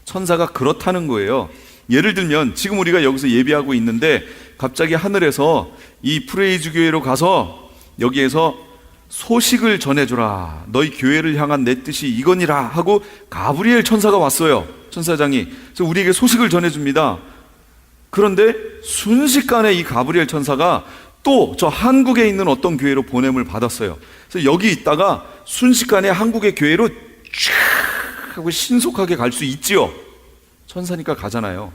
천사가 그렇다는 거예요. 예를 들면 지금 우리가 여기서 예배하고 있는데 갑자기 하늘에서 이 프레이즈 교회로 가서 여기에서 소식을 전해주라, 너희 교회를 향한 내 뜻이 이거니라 하고 가브리엘 천사가 왔어요. 천사장이. 그래서 우리에게 소식을 전해줍니다. 그런데 순식간에 이 가브리엘 천사가 또 저 한국에 있는 어떤 교회로 보냄을 받았어요. 그래서 여기 있다가 순식간에 한국의 교회로 쫙 하고 신속하게 갈 수 있지요. 천사니까 가잖아요.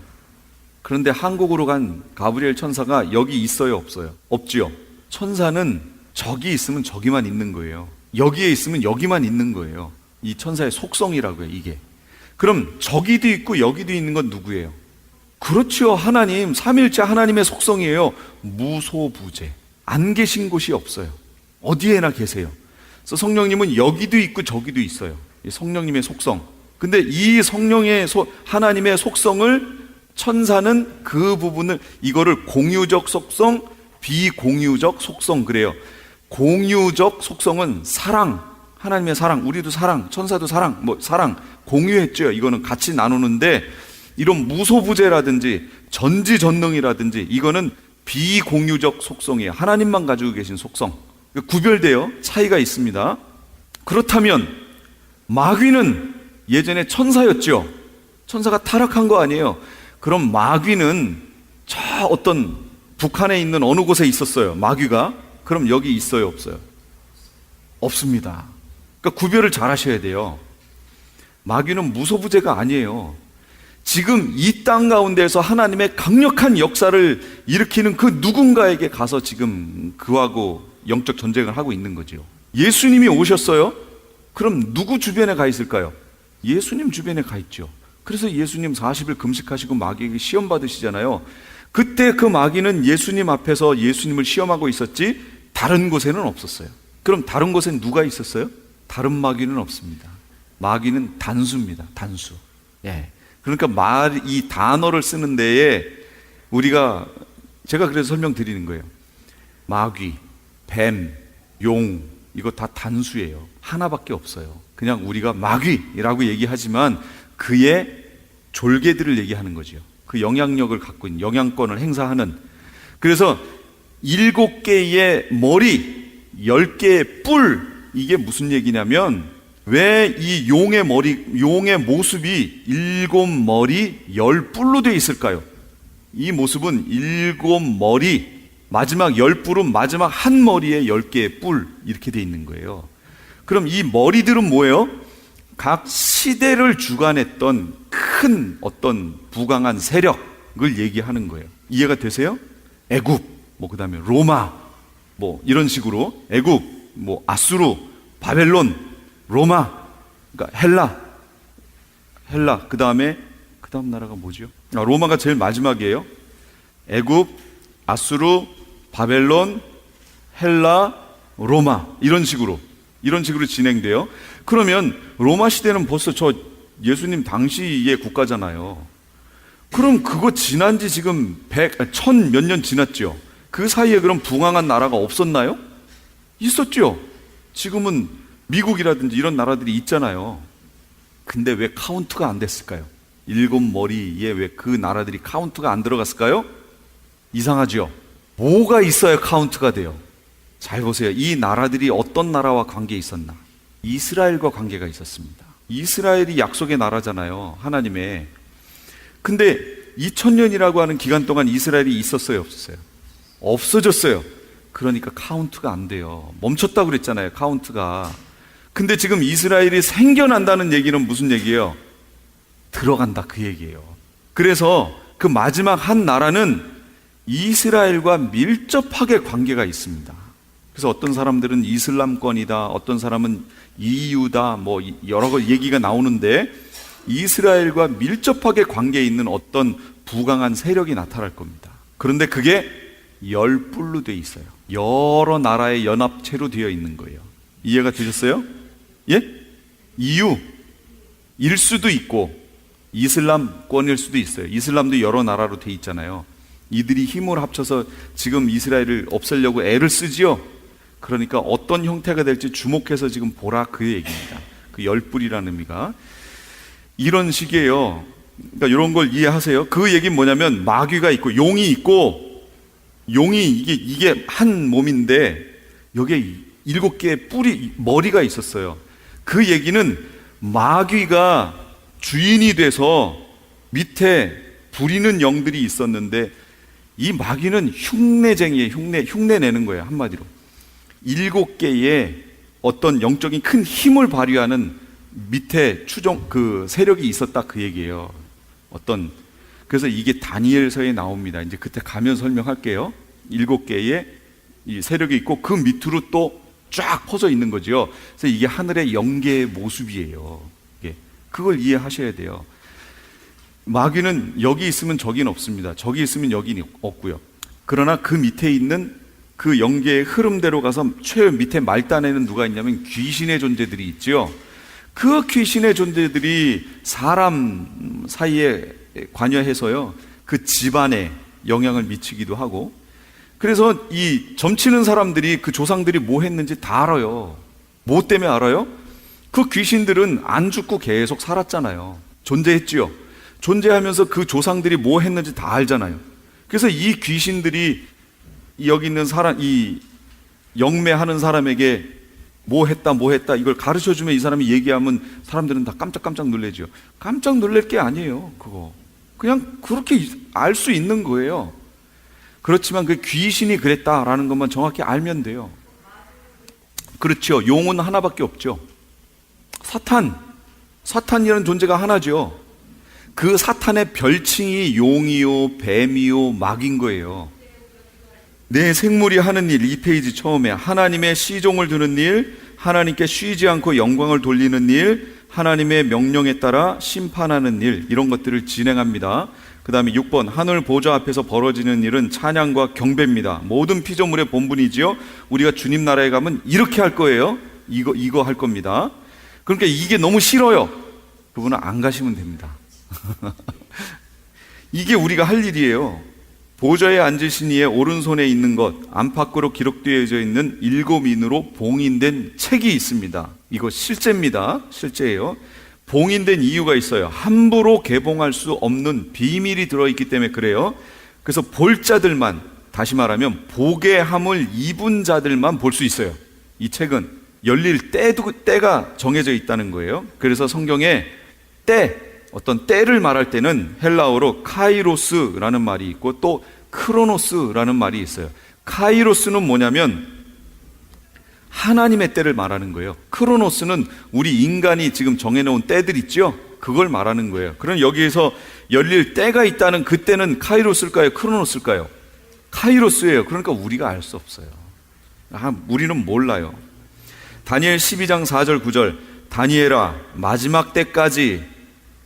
그런데 한국으로 간 가브리엘 천사가 여기 있어요, 없어요? 없지요. 천사는 저기 있으면 저기만 있는 거예요. 여기에 있으면 여기만 있는 거예요. 이 천사의 속성이라고요, 이게. 그럼 저기도 있고 여기도 있는 건 누구예요? 그렇죠, 하나님, 삼일째 하나님의 속성이에요. 무소부재, 안 계신 곳이 없어요. 어디에나 계세요. 그래서 성령님은 여기도 있고 저기도 있어요. 이 성령님의 속성. 근데 이 성령의 하나님의 속성을 천사는 그 부분을, 이거를 공유적 속성, 비공유적 속성 그래요. 공유적 속성은 사랑, 하나님의 사랑, 우리도 사랑, 천사도 사랑, 뭐 사랑 공유했죠. 이거는 같이 나누는데, 이런 무소부재라든지 전지전능이라든지 이거는 비공유적 속성이에요. 하나님만 가지고 계신 속성. 구별돼요. 차이가 있습니다. 그렇다면 마귀는 예전에 천사였죠. 천사가 타락한 거 아니에요. 그럼 마귀는 저 어떤 북한에 있는 어느 곳에 있었어요. 마귀가. 그럼 여기 있어요, 없어요? 없습니다. 그러니까 구별을 잘 하셔야 돼요. 마귀는 무소부재가 아니에요. 지금 이 땅 가운데에서 하나님의 강력한 역사를 일으키는 그 누군가에게 가서 지금 그하고 영적 전쟁을 하고 있는 거죠. 예수님이 오셨어요? 그럼 누구 주변에 가 있을까요? 예수님 주변에 가 있죠. 그래서 예수님 40일 금식하시고 마귀에게 시험 받으시잖아요. 그때 그 마귀는 예수님 앞에서 예수님을 시험하고 있었지 다른 곳에는 없었어요. 그럼 다른 곳엔 누가 있었어요? 다른 마귀는 없습니다. 마귀는 단수입니다. 단수. 예. 그러니까 이 단어를 쓰는 데에 제가 그래서 설명드리는 거예요. 마귀, 뱀, 용, 이거 다 단수예요. 하나밖에 없어요. 그냥 우리가 마귀라고 얘기하지만 그의 졸개들을 얘기하는 거죠. 그 영향력을 갖고 있는, 영향권을 행사하는. 그래서 7개의 머리, 10개의 뿔, 이게 무슨 얘기냐면 왜 이 용의 모습이 7머리 10뿔로 되어 있을까요? 이 모습은 7머리, 마지막 10뿔은 마지막 한 머리에 10개의 뿔, 이렇게 되어 있는 거예요. 그럼 이 머리들은 뭐예요? 각 시대를 주관했던 큰 어떤 부강한 세력을 얘기하는 거예요. 이해가 되세요? 애굽, 그 다음에 로마, 이런 식으로 애굽, 아수르, 바벨론, 로마, 그러니까 헬라, 그 다음 나라가 뭐죠? 로마가 제일 마지막이에요. 애굽, 아수르, 바벨론, 헬라, 로마, 이런 식으로 진행돼요. 그러면 로마 시대는 벌써 저 예수님 당시의 국가잖아요. 그럼 그거 지난 지 지금 1000 몇 년 지났죠. 그 사이에 그럼 붕황한 나라가 없었나요? 있었죠. 지금은 미국이라든지 이런 나라들이 있잖아요. 근데 왜 카운트가 안 됐을까요? 7머리에 왜 그 나라들이 카운트가 안 들어갔을까요? 이상하죠? 뭐가 있어야 카운트가 돼요? 잘 보세요. 이 나라들이 어떤 나라와 관계에 있었나? 이스라엘과 관계가 있었습니다. 이스라엘이 약속의 나라잖아요. 하나님의. 근데 2000년이라고 하는 기간 동안 이스라엘이 있었어요? 없었어요? 없어졌어요. 그러니까 카운트가 안 돼요. 멈췄다고 그랬잖아요. 카운트가. 근데 지금 이스라엘이 생겨난다는 얘기는 무슨 얘기예요? 들어간다, 그 얘기예요. 그래서 그 마지막 한 나라는 이스라엘과 밀접하게 관계가 있습니다. 그래서 어떤 사람들은 이슬람권이다, 어떤 사람은 EU다, 여러 얘기가 나오는데 이스라엘과 밀접하게 관계에 있는 어떤 부강한 세력이 나타날 겁니다. 그런데 그게 10뿔로 되어 있어요. 여러 나라의 연합체로 되어 있는 거예요. 이해가 되셨어요? 예? EU일 수도 있고 이슬람권일 수도 있어요. 이슬람도 여러 나라로 되어 있잖아요. 이들이 힘을 합쳐서 지금 이스라엘을 없애려고 애를 쓰지요. 그러니까 어떤 형태가 될지 주목해서 지금 보라, 그 얘기입니다. 그 10뿔이라는 의미가 이런 식이에요. 그러니까 이런 걸 이해하세요. 그 얘기는 뭐냐면 마귀가 있고 용이 있고, 용이 이게 한 몸인데 여기에 7개의 머리가 있었어요. 그 얘기는 마귀가 주인이 돼서 밑에 부리는 영들이 있었는데 이 마귀는 흉내쟁이에요. 흉내 내는 거예요. 한마디로 7개의 어떤 영적인 큰 힘을 발휘하는 밑에 그 세력이 있었다, 그 얘기예요. 그래서 이게 다니엘서에 나옵니다. 이제 그때 가면 설명할게요. 7개의 이 세력이 있고 그 밑으로 또 쫙 퍼져 있는 거죠. 그래서 이게 하늘의 영계의 모습이에요. 그걸 이해하셔야 돼요. 마귀는 여기 있으면 저기는 없습니다. 저기 있으면 여기는 없고요. 그러나 그 밑에 있는 그 영계의 흐름대로 가서 최 밑에 말단에는 누가 있냐면 귀신의 존재들이 있죠. 그 귀신의 존재들이 사람 사이에 관여해서요, 그 집안에 영향을 미치기도 하고, 그래서 이 점치는 사람들이 그 조상들이 뭐 했는지 다 알아요. 뭐 때문에 알아요? 그 귀신들은 안 죽고 계속 살았잖아요. 존재했지요. 존재하면서 그 조상들이 뭐 했는지 다 알잖아요. 그래서 이 귀신들이 여기 있는 사람, 이 영매하는 사람에게 뭐 했다 이걸 가르쳐주면 이 사람이 얘기하면 사람들은 다 깜짝 놀래죠. 깜짝 놀랄 게 아니에요. 그거 그냥 그렇게 알 수 있는 거예요. 그렇지만 그 귀신이 그랬다라는 것만 정확히 알면 돼요. 그렇죠. 용은 하나밖에 없죠. 사탄이라는 존재가 하나죠. 그 사탄의 별칭이 용이요, 뱀이요, 막인 거예요. 내 생물이 하는 일, 이 페이지 처음에 하나님의 시종을 두는 일, 하나님께 쉬지 않고 영광을 돌리는 일, 하나님의 명령에 따라 심판하는 일, 이런 것들을 진행합니다. 그 다음에 6번, 하늘 보좌 앞에서 벌어지는 일은 찬양과 경배입니다. 모든 피조물의 본분이지요. 우리가 주님 나라에 가면 이렇게 할 거예요. 이거 할 겁니다. 그러니까 이게 너무 싫어요. 그분은 안 가시면 됩니다. 이게 우리가 할 일이에요. 보좌에 앉으신 이의 오른손에 있는 것, 안팎으로 기록되어져 있는 7인으로 봉인된 책이 있습니다. 이거 실제입니다. 실제예요. 봉인된 이유가 있어요. 함부로 개봉할 수 없는 비밀이 들어있기 때문에 그래요. 그래서 볼 자들만, 다시 말하면 복의 함을 입은 자들만 볼 수 있어요. 이 책은 열릴 때가 정해져 있다는 거예요. 그래서 성경에 어떤 때를 말할 때는 헬라어로 카이로스라는 말이 있고 또 크로노스라는 말이 있어요. 카이로스는 뭐냐면 하나님의 때를 말하는 거예요. 크로노스는 우리 인간이 지금 정해놓은 때들 있죠? 그걸 말하는 거예요. 그럼 여기에서 열릴 때가 있다는 그 때는 카이로스일까요? 크로노스일까요? 카이로스예요. 그러니까 우리가 알 수 없어요. 우리는 몰라요. 다니엘 12장 4절 9절, 다니엘아 마지막 때까지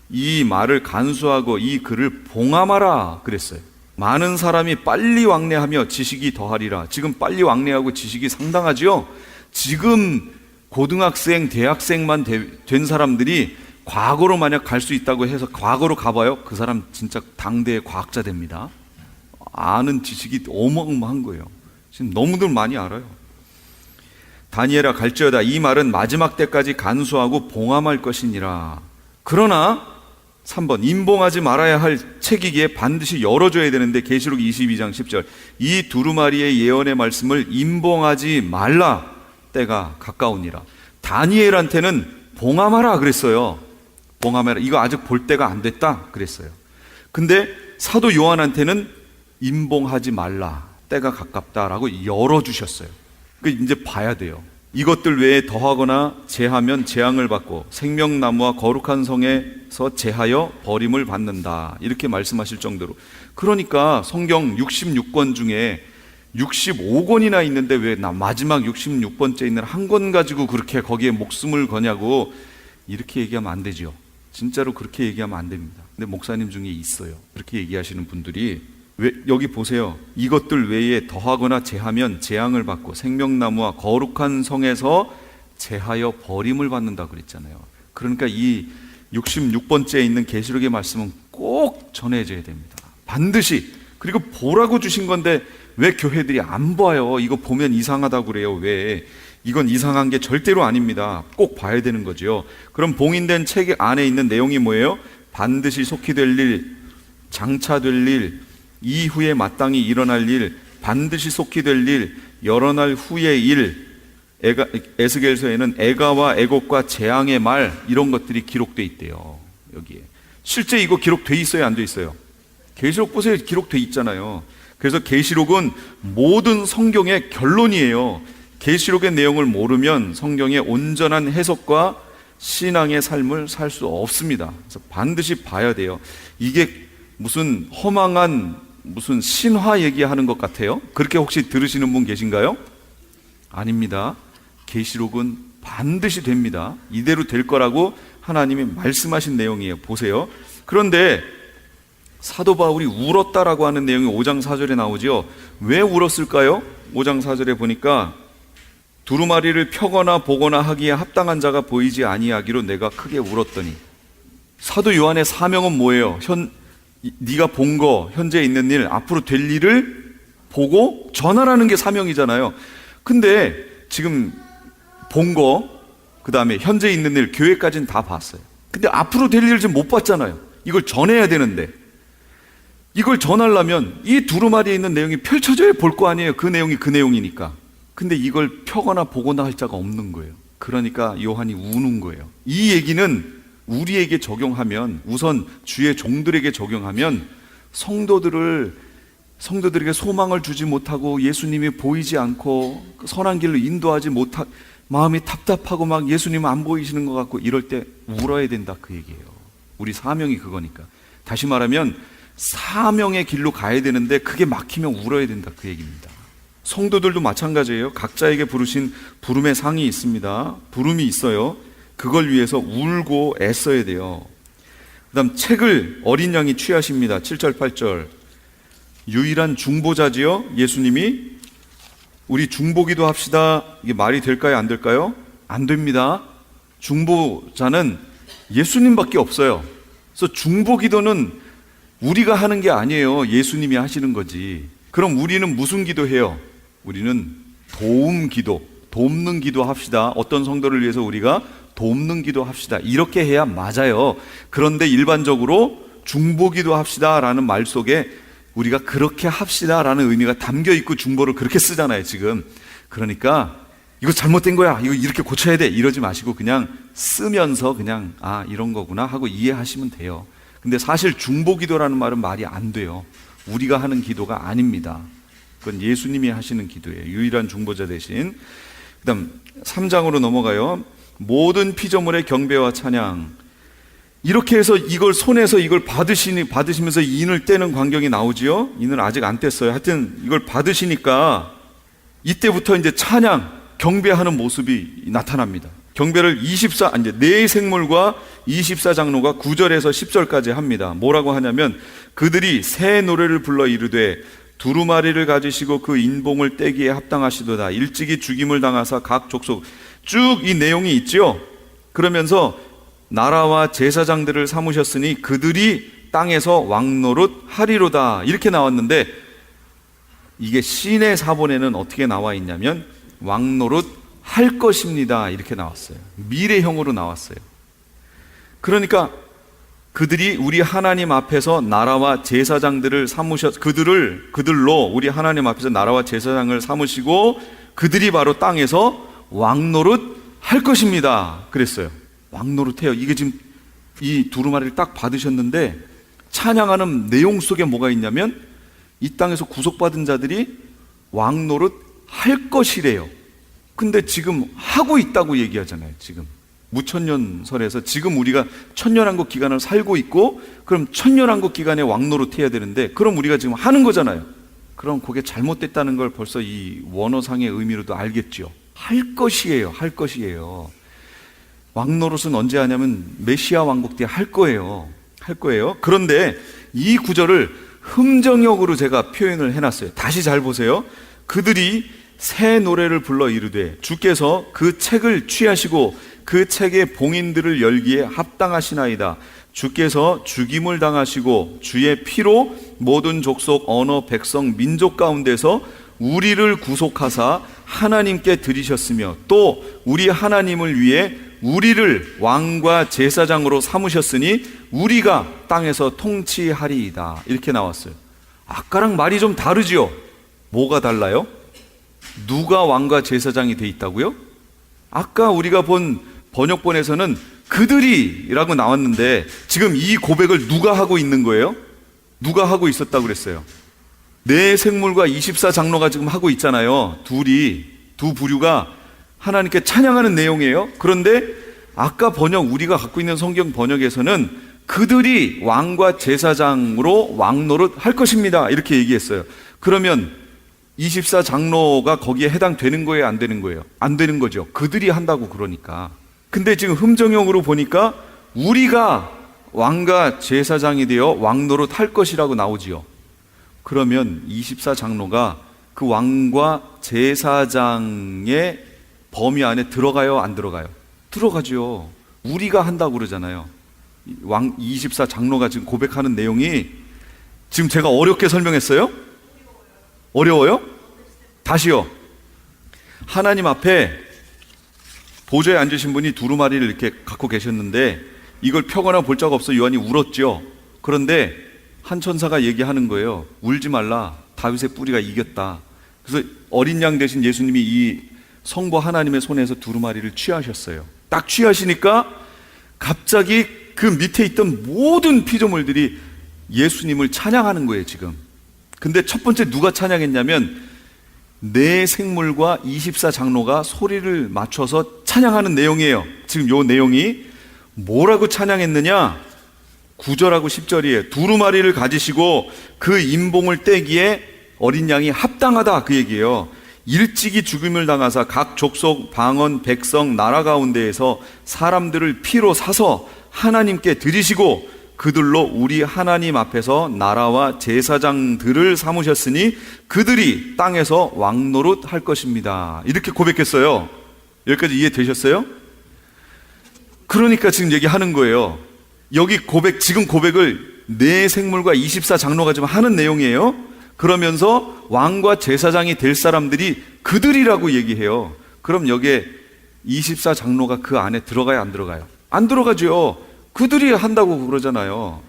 이 말을 간수하고 이 글을 봉함하라 그랬어요. 많은 사람이 빨리 왕래하며 지식이 더하리라. 지금 빨리 왕래하고 지식이 상당하죠. 지금 고등학생, 대학생만 된 사람들이 과거로 만약 갈 수 있다고 해서 과거로 가봐요. 그 사람 진짜 당대의 과학자 됩니다. 아는 지식이 어마어마한 거예요. 지금 너무들 많이 알아요. 다니엘아 갈지어다 이 말은 마지막 때까지 간수하고 봉함할 것이니라. 그러나 3번 임봉하지 말아야 할 책이기에 반드시 열어줘야 되는데 계시록 22장 10절 이 두루마리의 예언의 말씀을 임봉하지 말라. 때가 가까우니라. 다니엘한테는 봉함하라 그랬어요. 봉함하라. 이거 아직 볼 때가 안 됐다 그랬어요. 근데 사도 요한한테는 임봉하지 말라. 때가 가깝다라고 열어주셨어요. 이제 봐야 돼요. 이것들 외에 더하거나 제하면 재앙을 받고 생명나무와 거룩한 성에서 제하여 버림을 받는다. 이렇게 말씀하실 정도로. 그러니까 성경 66권 중에 65권이나 있는데 왜 마지막 66번째 있는 한 권 가지고 그렇게 거기에 목숨을 거냐고 이렇게 얘기하면 안 되죠. 진짜로 그렇게 얘기하면 안 됩니다. 근데 목사님 중에 있어요. 그렇게 얘기하시는 분들이. 왜, 여기 보세요. 이것들 외에 더하거나 제하면 재앙을 받고 생명나무와 거룩한 성에서 제하여 버림을 받는다 그랬잖아요. 그러니까 이 66번째에 있는 계시록의 말씀은 꼭 전해져야 됩니다. 반드시. 그리고 보라고 주신 건데 왜 교회들이 안 봐요? 이거 보면 이상하다고 그래요. 왜? 이건 이상한 게 절대로 아닙니다. 꼭 봐야 되는 거죠. 그럼 봉인된 책 안에 있는 내용이 뭐예요? 반드시 속히 될 일, 장차 될 일, 이후에 마땅히 일어날 일, 반드시 속히 될 일, 여러 날 후의 일, 에스겔서에는 애가와 애곡과 재앙의 말 이런 것들이 기록돼 있대요. 여기에 실제 이거 기록돼 있어요? 안 돼 있어요? 계시록 보세요. 기록돼 있잖아요. 그래서 계시록은 모든 성경의 결론이에요. 계시록의 내용을 모르면 성경의 온전한 해석과 신앙의 삶을 살 수 없습니다. 그래서 반드시 봐야 돼요. 이게 무슨 허망한 무슨 신화 얘기하는 것 같아요? 그렇게 혹시 들으시는 분 계신가요? 아닙니다. 계시록은 반드시 됩니다. 이대로 될 거라고 하나님이 말씀하신 내용이에요. 보세요. 그런데 사도 바울이 울었다라고 하는 내용이 5장 4절에 나오죠. 왜 울었을까요? 5장 4절에 보니까 두루마리를 펴거나 보거나 하기에 합당한 자가 보이지 아니하기로 내가 크게 울었더니. 사도 요한의 사명은 뭐예요? 네가 본 거, 현재 있는 일, 앞으로 될 일을 보고 전하라는 게 사명이잖아요. 근데 지금 본 거, 그 다음에 현재 있는 일, 교회까지는 다 봤어요. 근데 앞으로 될 일을 지금 못 봤잖아요. 이걸 전해야 되는데 이걸 전하려면 이 두루마리에 있는 내용이 펼쳐져야 볼 거 아니에요. 그 내용이 그 내용이니까. 근데 이걸 펴거나 보거나 할 자가 없는 거예요. 그러니까 요한이 우는 거예요. 이 얘기는 우리에게 적용하면, 우선 주의 종들에게 적용하면 성도들에게 소망을 주지 못하고 예수님이 보이지 않고 선한 길로 인도하지 못한 마음이 답답하고 막 예수님 안 보이시는 것 같고 이럴 때 울어야 된다 그 얘기예요. 우리 사명이 그거니까. 다시 말하면 사명의 길로 가야 되는데 그게 막히면 울어야 된다, 그 얘기입니다. 성도들도 마찬가지예요. 각자에게 부르신 부름의 상이 있습니다. 부름이 있어요. 그걸 위해서 울고 애써야 돼요. 그 다음 책을 어린 양이 취하십니다. 7절 8절. 유일한 중보자지요, 예수님이. 우리 중보기도 합시다. 이게 말이 될까요, 안 될까요? 안 됩니다. 중보자는 예수님밖에 없어요. 그래서 중보기도는 우리가 하는 게 아니에요. 예수님이 하시는 거지. 그럼 우리는 무슨 기도해요? 우리는 도움 기도, 돕는 기도 합시다. 어떤 성도를 위해서 우리가 돕는 기도 합시다. 이렇게 해야 맞아요. 그런데 일반적으로 중보기도 합시다 라는 말 속에 우리가 그렇게 합시다 라는 의미가 담겨 있고 중보를 그렇게 쓰잖아요, 지금. 그러니까 이거 잘못된 거야, 이거 이렇게 고쳐야 돼, 이러지 마시고 그냥 쓰면서 그냥 이런 거구나 하고 이해하시면 돼요. 근데 사실 중보기도라는 말은 말이 안 돼요. 우리가 하는 기도가 아닙니다. 그건 예수님이 하시는 기도예요. 유일한 중보자 대신. 그 다음 3장으로 넘어가요. 모든 피조물의 경배와 찬양. 이렇게 해서 이걸 손에서 이걸 받으시면서 인을 떼는 광경이 나오지요. 인을 아직 안 뗐어요. 하여튼 이걸 받으시니까 이때부터 이제 찬양, 경배하는 모습이 나타납니다. 경배를 네 생물과 24장로가 9절에서 10절까지 합니다. 뭐라고 하냐면 그들이 새 노래를 불러 이르되 두루마리를 가지시고 그 인봉을 떼기에 합당하시도다. 일찍이 죽임을 당하사 각 족속, 쭉 이 내용이 있죠. 그러면서 나라와 제사장들을 삼으셨으니 그들이 땅에서 왕노릇 하리로다, 이렇게 나왔는데 이게 신의 사본에는 어떻게 나와 있냐면 왕노릇 할 것입니다, 이렇게 나왔어요. 미래형으로 나왔어요. 그러니까 그들이 우리 하나님 앞에서 나라와 제사장들을 그들로 우리 하나님 앞에서 나라와 제사장을 삼으시고 그들이 바로 땅에서 왕노릇 할 것입니다, 그랬어요. 왕노릇해요. 이게 지금 이 두루마리를 딱 받으셨는데 찬양하는 내용 속에 뭐가 있냐면 이 땅에서 구속받은 자들이 왕노릇 할 것이래요. 근데 지금 하고 있다고 얘기하잖아요. 지금 무천년설에서 지금 우리가 천년왕국 기간을 살고 있고, 그럼 천년왕국 기간에 왕노릇 해야 되는데 그럼 우리가 지금 하는 거잖아요. 그럼 그게 잘못됐다는 걸 벌써 이 원어상의 의미로도 알겠죠. 할 것이에요. 할 것이에요. 왕노릇은 언제 하냐면 메시아 왕국 때 할 거예요. 할 거예요. 그런데 이 구절을 흠정역으로 제가 표현을 해놨어요. 다시 잘 보세요. 그들이 새 노래를 불러 이르되 주께서 그 책을 취하시고 그 책의 봉인들을 열기에 합당하시나이다. 주께서 죽임을 당하시고 주의 피로 모든 족속, 언어, 백성, 민족 가운데서 우리를 구속하사 하나님께 드리셨으며 또 우리 하나님을 위해 우리를 왕과 제사장으로 삼으셨으니 우리가 땅에서 통치하리이다, 이렇게 나왔어요. 아까랑 말이 좀 다르죠? 뭐가 달라요? 누가 왕과 제사장이 돼 있다고요? 아까 우리가 본 번역본에서는 그들이라고 나왔는데 지금 이 고백을 누가 하고 있는 거예요? 누가 하고 있었다고 그랬어요? 네 생물과 24장로가 지금 하고 있잖아요. 두 부류가 하나님께 찬양하는 내용이에요. 그런데 아까 우리가 갖고 있는 성경 번역에서는 그들이 왕과 제사장으로 왕노릇 할 것입니다, 이렇게 얘기했어요. 그러면 24장로가 거기에 해당되는 거예요, 안 되는 거예요? 안 되는 거죠. 그들이 한다고 그러니까. 근데 지금 흠정형으로 보니까 우리가 왕과 제사장이 되어 왕노릇 할 것이라고 나오지요. 그러면 24장로가 그 왕과 제사장의 범위 안에 들어가요, 안 들어가요? 들어가죠. 우리가 한다고 그러잖아요. 24장로가 지금 고백하는 내용이 지금 제가 어렵게 설명했어요? 어려워요? 다시요. 하나님 앞에 보좌에 앉으신 분이 두루마리를 이렇게 갖고 계셨는데 이걸 펴거나 볼 적 없어 요한이 울었죠. 그런데 한 천사가 얘기하는 거예요. 울지 말라, 다윗의 뿌리가 이겼다. 그래서 어린 양 대신 예수님이 이 성부 하나님의 손에서 두루마리를 취하셨어요. 딱 취하시니까 갑자기 그 밑에 있던 모든 피조물들이 예수님을 찬양하는 거예요, 지금. 근데 첫 번째 누가 찬양했냐면 네 생물과 24장로가 소리를 맞춰서 찬양하는 내용이에요. 지금 요 내용이 뭐라고 찬양했느냐? 9절하고 10절이에요. 두루마리를 가지시고 그 임봉을 떼기에 어린 양이 합당하다, 그 얘기예요. 일찍이 죽임을 당하사 각 족속, 방언, 백성, 나라 가운데에서 사람들을 피로 사서 하나님께 드리시고 그들로 우리 하나님 앞에서 나라와 제사장들을 삼으셨으니 그들이 땅에서 왕노릇 할 것입니다. 이렇게 고백했어요. 여기까지 이해되셨어요? 그러니까 지금 얘기하는 거예요. 여기 지금 고백을 내 생물과 24장로가 지금 하는 내용이에요. 그러면서 왕과 제사장이 될 사람들이 그들이라고 얘기해요. 그럼 여기에 24장로가 그 안에 들어가요, 안 들어가요? 안 들어가죠. 그들이 한다고 그러잖아요.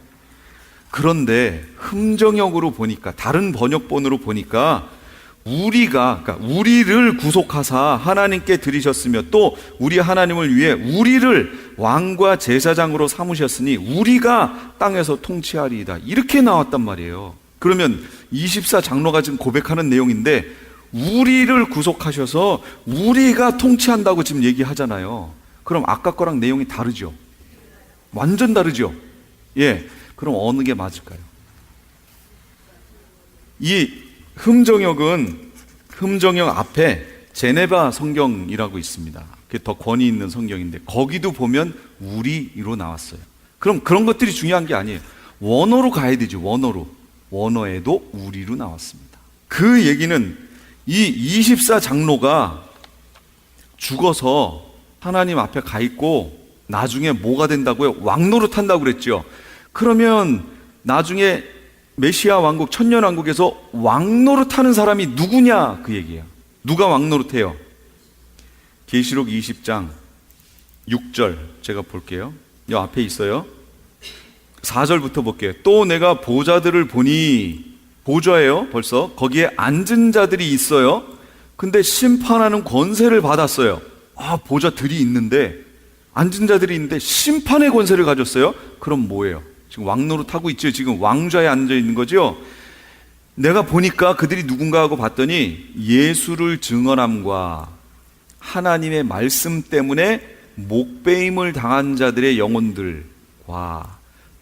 그런데 흠정역으로 보니까, 다른 번역본으로 보니까 그러니까 우리를 구속하사 하나님께 드리셨으며 또 우리 하나님을 위해 우리를 왕과 제사장으로 삼으셨으니 우리가 땅에서 통치하리이다, 이렇게 나왔단 말이에요. 그러면 24장로가 지금 고백하는 내용인데 우리를 구속하셔서 우리가 통치한다고 지금 얘기하잖아요. 그럼 아까 거랑 내용이 다르죠? 완전 다르죠? 예. 그럼 어느 게 맞을까요? 이 흠정역 앞에 제네바 성경이라고 있습니다. 그게 더 권위 있는 성경인데 거기도 보면 우리로 나왔어요. 그럼 그런 것들이 중요한 게 아니에요. 원어로 가야 되죠. 원어에도 우리로 나왔습니다. 그 얘기는 이 24장로가 죽어서 하나님 앞에 가 있고 나중에 뭐가 된다고요? 왕노릇 한다고 그랬죠. 그러면 나중에 메시아 왕국, 천년왕국에서 왕노릇 하는 사람이 누구냐, 그 얘기예요. 누가 왕노릇해요? 계시록 20장 6절 제가 볼게요. 여 앞에 있어요. 4절부터 볼게요. 또 내가 보좌들을 보니, 보좌예요. 벌써 거기에 앉은 자들이 있어요. 근데 심판하는 권세를 받았어요. 보좌들이 있는데, 앉은 자들이 있는데 심판의 권세를 가졌어요. 그럼 뭐예요? 지금 왕노릇 하고 있죠. 지금 왕좌에 앉아 있는 거죠. 내가 보니까 그들이 누군가 하고 봤더니 예수를 증언함과 하나님의 말씀 때문에 목배임을 당한 자들의 영혼들과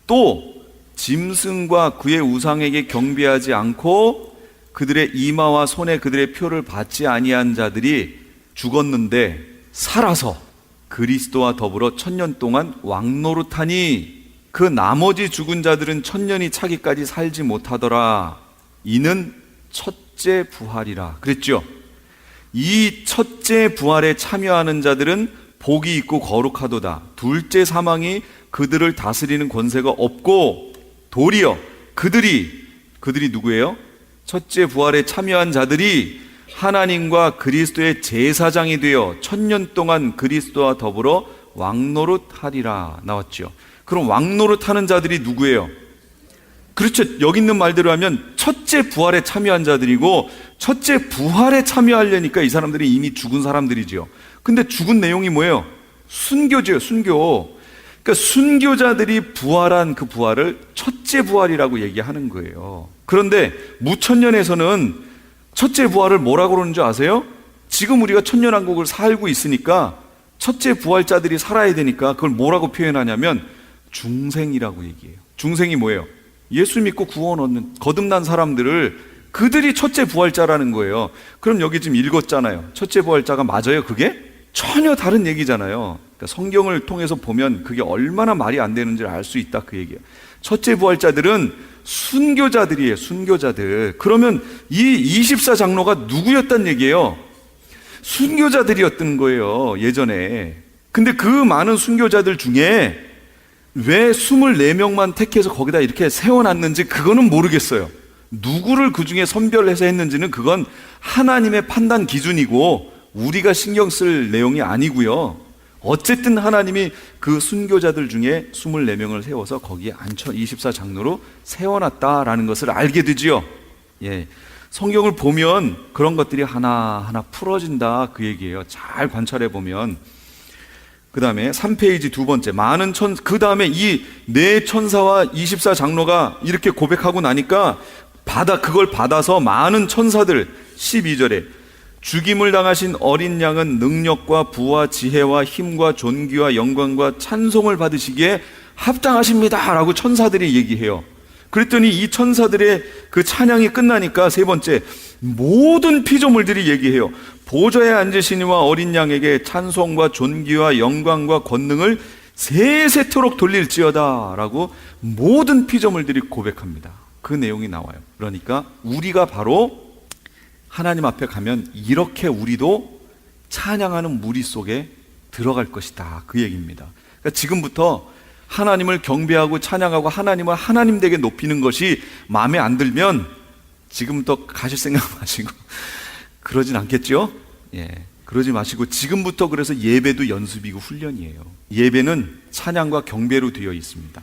또 짐승과 그의 우상에게 경배하지 않고 그들의 이마와 손에 그들의 표를 받지 아니한 자들이 죽었는데 살아서 그리스도와 더불어 1000년 동안 왕노릇하니 그 나머지 죽은 자들은 1000년이 차기까지 살지 못하더라. 이는 첫째 부활이라 그랬죠. 이 첫째 부활에 참여하는 자들은 복이 있고 거룩하도다. 둘째 사망이 그들을 다스리는 권세가 없고 도리어 그들이 누구예요? 첫째 부활에 참여한 자들이 하나님과 그리스도의 제사장이 되어 1000년 동안 그리스도와 더불어 왕노릇하리라 나왔죠. 그럼 왕노릇하는 자들이 누구예요? 그렇죠. 여기 있는 말대로 하면 첫째 부활에 참여한 자들이고, 첫째 부활에 참여하려니까 이 사람들이 이미 죽은 사람들이죠. 근데 죽은 내용이 뭐예요? 순교죠. 순교. 그러니까 순교자들이 부활한 그 부활을 첫째 부활이라고 얘기하는 거예요. 그런데 무천년에서는 첫째 부활을 뭐라고 그러는 줄 아세요? 지금 우리가 천년왕국을 살고 있으니까 첫째 부활자들이 살아야 되니까 그걸 뭐라고 표현하냐면 중생이라고 얘기해요. 중생이 뭐예요? 예수 믿고 구원 얻는 거듭난 사람들을, 그들이 첫째 부활자라는 거예요. 그럼 여기 지금 읽었잖아요. 첫째 부활자가 맞아요? 그게? 전혀 다른 얘기잖아요. 그러니까 성경을 통해서 보면 그게 얼마나 말이 안 되는지를 알 수 있다, 그 얘기예요. 첫째 부활자들은 순교자들이에요. 순교자들. 그러면 이 24장로가 누구였단 얘기예요? 순교자들이었던 거예요, 예전에. 근데 그 많은 순교자들 중에 왜 24명만 택해서 거기다 이렇게 세워놨는지 그거는 모르겠어요. 누구를 그 중에 선별해서 했는지는 그건 하나님의 판단 기준이고 우리가 신경 쓸 내용이 아니고요. 어쨌든 하나님이 그 순교자들 중에 24명을 세워서 거기에 앉혀 24장로로 세워놨다라는 것을 알게 되지요. 예. 성경을 보면 그런 것들이 하나하나 풀어진다, 그 얘기예요. 잘 관찰해 보면. 그 다음에 3페이지 두 번째, 그 다음에 이 네 천사와 24장로가 이렇게 고백하고 나니까 그걸 받아서 많은 천사들, 12절에 죽임을 당하신 어린 양은 능력과 부와 지혜와 힘과 존귀와 영광과 찬송을 받으시기에 합당하십니다라고 천사들이 얘기해요. 그랬더니 이 천사들의 그 찬양이 끝나니까 세 번째, 모든 피조물들이 얘기해요. 보좌에 앉으시니와 어린 양에게 찬송과 존귀와 영광과 권능을 세세토록 돌릴지어다 라고 모든 피조물들이 고백합니다. 그 내용이 나와요. 그러니까 우리가 바로 하나님 앞에 가면 이렇게 우리도 찬양하는 무리 속에 들어갈 것이다, 그 얘기입니다. 그러니까 지금부터 하나님을 경배하고 찬양하고 하나님을 하나님 되게 높이는 것이 마음에 안 들면 지금부터 가실 생각 마시고 그러진 않겠죠? 예, 그러지 마시고 지금부터 그래서 예배도 연습이고 훈련이에요. 예배는 찬양과 경배로 되어 있습니다.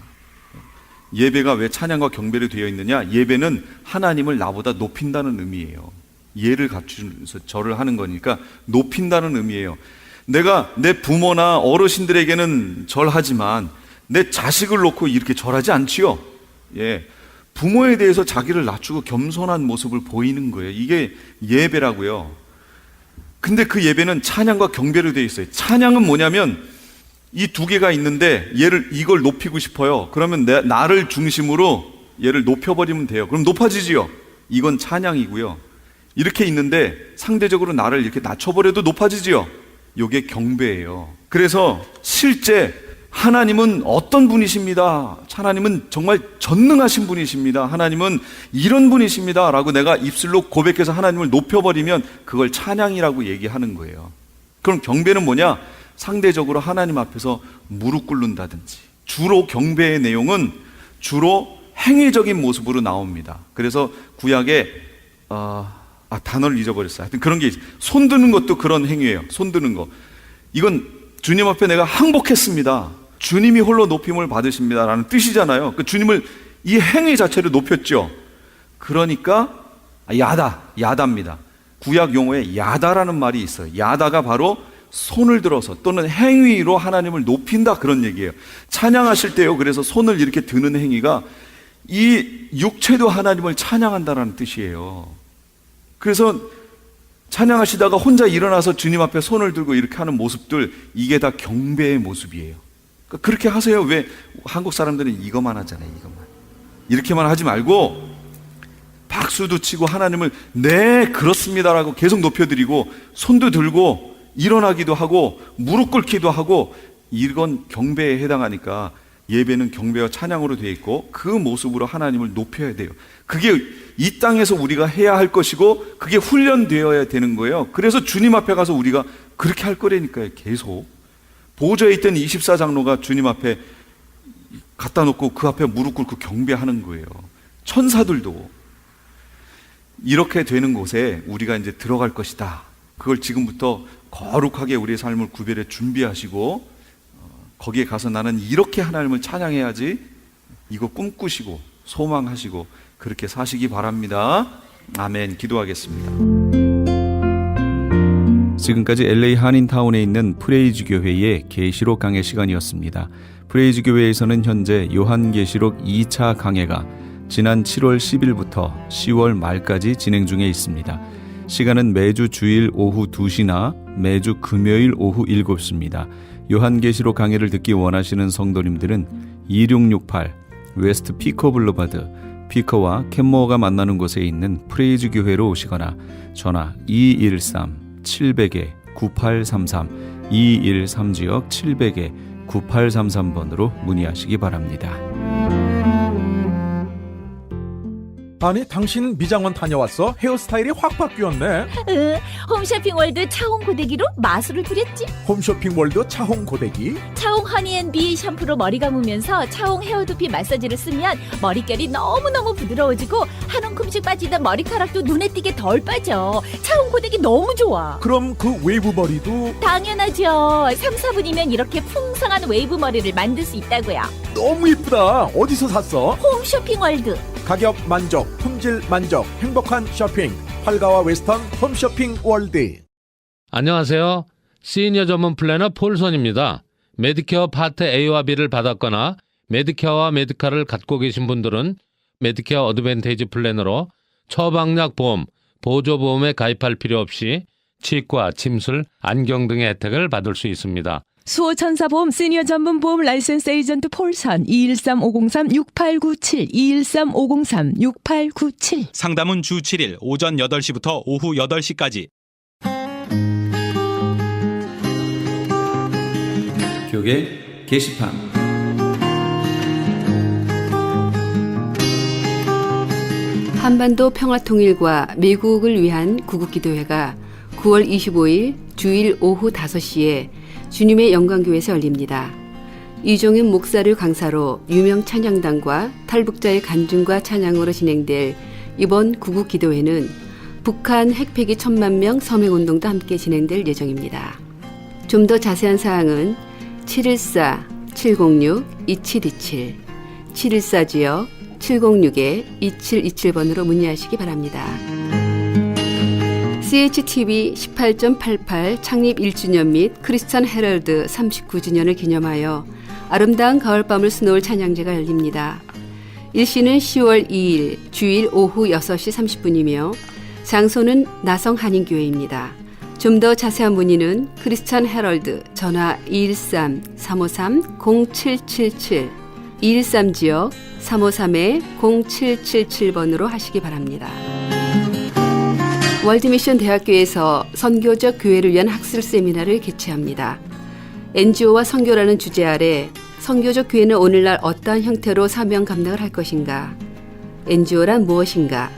예배가 왜 찬양과 경배로 되어 있느냐? 예배는 하나님을 나보다 높인다는 의미예요. 예를 갖추면서 절을 하는 거니까 높인다는 의미예요. 내가 내 부모나 어르신들에게는 절하지만 내 자식을 놓고 이렇게 절하지 않지요. 예, 부모에 대해서 자기를 낮추고 겸손한 모습을 보이는 거예요. 이게 예배라고요. 근데 그 예배는 찬양과 경배로 되어 있어요. 찬양은 뭐냐면 이 두 개가 있는데 이걸 높이고 싶어요. 그러면 나를 중심으로 얘를 높여버리면 돼요. 그럼 높아지지요. 이건 찬양이고요. 이렇게 있는데 상대적으로 나를 이렇게 낮춰버려도 높아지지요. 이게 경배예요. 그래서 실제 하나님은 어떤 분이십니다. 하나님은 정말 전능하신 분이십니다. 하나님은 이런 분이십니다 라고 내가 입술로 고백해서 하나님을 높여버리면 그걸 찬양이라고 얘기하는 거예요. 그럼 경배는 뭐냐? 상대적으로 하나님 앞에서 무릎 꿇는다든지. 주로 경배의 내용은 주로 행위적인 모습으로 나옵니다. 그래서 구약에 단어를 잊어버렸어요. 하여튼 그런 게 있어요. 손 드는 것도 그런 행위예요. 손 드는 거. 이건 주님 앞에 내가 항복했습니다. 주님이 홀로 높임을 받으십니다 라는 뜻이잖아요. 그 주님을 이 행위 자체를 높였죠. 그러니까 야다입니다. 구약 용어에 야다라는 말이 있어요. 야다가 바로 손을 들어서 또는 행위로 하나님을 높인다, 그런 얘기예요. 찬양하실 때요, 그래서 손을 이렇게 드는 행위가 이 육체도 하나님을 찬양한다라는 뜻이에요. 그래서 찬양하시다가 혼자 일어나서 주님 앞에 손을 들고 이렇게 하는 모습들, 이게 다 경배의 모습이에요. 그러니까 그렇게 하세요. 왜 한국 사람들은 이것만 하잖아요. 이렇게만 하지 말고 박수도 치고 하나님을 네 그렇습니다라고 계속 높여드리고 손도 들고 일어나기도 하고 무릎 꿇기도 하고, 이건 경배에 해당하니까 예배는 경배와 찬양으로 되어 있고 그 모습으로 하나님을 높여야 돼요. 그게 이 땅에서 우리가 해야 할 것이고 그게 훈련되어야 되는 거예요. 그래서 주님 앞에 가서 우리가 그렇게 할 거라니까요. 계속 보좌에 있던 24장로가 주님 앞에 갖다 놓고 그 앞에 무릎 꿇고 경배하는 거예요. 천사들도. 이렇게 되는 곳에 우리가 이제 들어갈 것이다. 그걸 지금부터 거룩하게 우리의 삶을 구별해 준비하시고 거기에 가서 나는 이렇게 하나님을 찬양해야지, 이거 꿈꾸시고 소망하시고 그렇게 사시기 바랍니다. 아멘. 기도하겠습니다. 지금까지 LA 한인타운에 있는 프레이즈 교회의 계시록 강해 시간이었습니다. 프레이즈 교회에서는 현재 요한계시록 2차 강해가 지난 7월 10일부터 10월 말까지 진행 중에 있습니다. 시간은 매주 주일 오후 2시나 매주 금요일 오후 7시입니다. 요한계시록 강해를 듣기 원하시는 성도님들은 2668 웨스트 피커 블루바드, 피커와 캔모어가 만나는 곳에 있는 프레이즈 교회로 오시거나 전화 213-700-9833 213지역 700-9833번으로 문의하시기 바랍니다. 아니, 당신 미장원 다녀왔어? 헤어스타일이 확 바뀌었네. 홈쇼핑월드 차홍 고데기로 마술을 부렸지. 홈쇼핑월드 차홍 고데기. 차홍 허니앤비 샴푸로 머리 감으면서 차홍 헤어두피 마사지를 쓰면 머릿결이 너무너무 부드러워지고 한 움큼씩 빠지던 머리카락도 눈에 띄게 덜 빠져. 차홍 고데기 너무 좋아. 그럼 그 웨이브 머리도 당연하죠. 3, 4분이면 이렇게 풍성한 웨이브 머리를 만들 수 있다고요. 너무 이쁘다. 어디서 샀어? 홈쇼핑월드. 가격 만족, 품질 만족, 행복한 쇼핑. 활가와 웨스턴 홈쇼핑 월드. 안녕하세요. 시니어 전문 플래너 폴선입니다. 메디케어 파트 A와 B를 받았거나 메디케어와 메디카를 갖고 계신 분들은 메디케어 어드밴테이지 플래너로 처방약 보험, 보조보험에 가입할 필요 없이 치과, 침술, 안경 등의 혜택을 받을 수 있습니다. 수호천사보험 시니어 전문 보험 라이센스 에이전트 폴선 213-503-6897 213-503-6897 상담은 주 7일 오전 8시부터 오후 8시까지. 교계 게시판. 한반도 평화통일과 미국을 위한 구국기도회가 9월 25일 주일 오후 5시에 주님의 영광교회에서 열립니다. 이종윤 목사를 강사로 유명 찬양단과 탈북자의 간증과 찬양으로 진행될 이번 구국기도회는 북한 핵폐기 1000만 명 서명운동도 함께 진행될 예정입니다. 좀 더 자세한 사항은 714-706-2727 714지역 706-2727번으로 문의하시기 바랍니다. CHTV 18.88 창립 1주년 및 크리스천 헤럴드 39주년을 기념하여 아름다운 가을밤을 수놓을 찬양제가 열립니다. 일시는 10월 2일 주일 오후 6시 30분이며 장소는 나성한인교회입니다. 좀 더 자세한 문의는 크리스천 헤럴드 전화 213-353-0777 213지역 353-0777번으로 하시기 바랍니다. 월드미션 대학교에서 선교적 교회를 위한 학술 세미나를 개최합니다. NGO와 선교라는 주제 아래 선교적 교회는 오늘날 어떠한 형태로 사명 감당을 할 것인가? NGO란 무엇인가?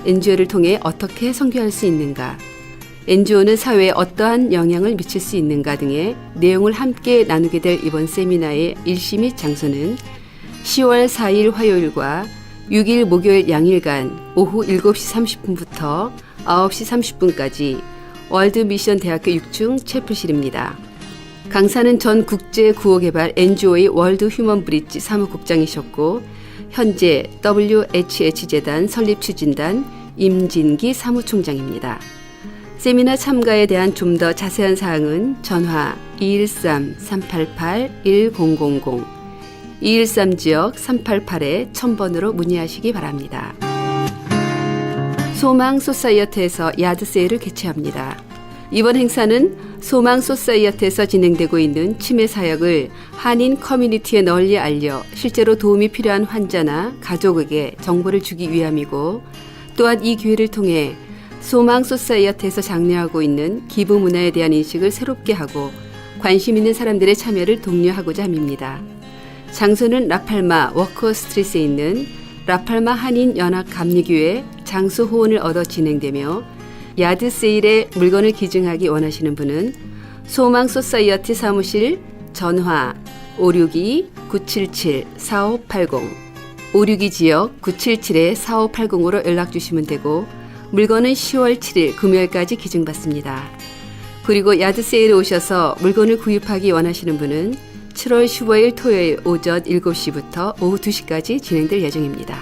NGO를 통해 어떻게 선교할 수 있는가? NGO는 사회에 어떠한 영향을 미칠 수 있는가 등의 내용을 함께 나누게 될 이번 세미나의 일시 및 장소는 10월 4일 화요일과 6일 목요일 양일간 오후 7시 30분부터 9시 30분까지 월드미션 대학교 6층 채플실입니다. 강사는 전 국제구호개발 NGO의 월드 휴먼 브릿지 사무국장이셨고 현재 WHH재단 설립추진단 임진기 사무총장입니다. 세미나 참가에 대한 좀 더 자세한 사항은 전화 213-388-1000 213지역 388-1000번으로 문의하시기 바랍니다. 소망 소사이어티에서 야드 세일을 개최합니다. 이번 행사는 소망 소사이어티에서 진행되고 있는 치매 사역을 한인 커뮤니티에 널리 알려 실제로 도움이 필요한 환자나 가족에게 정보를 주기 위함이고 또한 이 기회를 통해 소망 소사이어티에서 장려하고 있는 기부 문화에 대한 인식을 새롭게 하고 관심 있는 사람들의 참여를 독려하고자 합니다. 장소는 라팔마 워커 스트리트에 있는 라팔마 한인 연합 감리교회 장소 호언을 얻어 진행되며 야드 세일에 물건을 기증하기 원하시는 분은 소망 소사이어티 사무실 전화 562-977-4580 562 지역 977-4580으로 연락 주시면 되고 물건은 10월 7일 금요일까지 기증받습니다. 그리고 야드 세일에 오셔서 물건을 구입하기 원하시는 분은 7월 15일 토요일 오전 7시부터 오후 2시까지 진행될 예정입니다.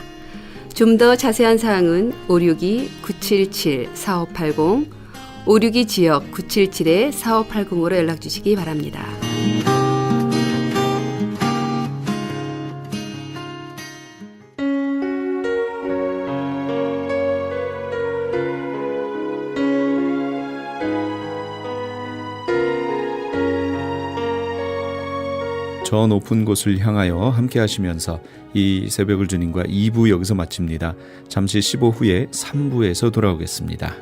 좀 더 자세한 사항은 562-977-4580 562 지역 977-4580으로 연락 주시기 바랍니다. 저 높은 곳을 향하여 함께 하시면서 이 새벽을 주님과 2부 여기서 마칩니다. 잠시 15 후에 3부에서 돌아오겠습니다.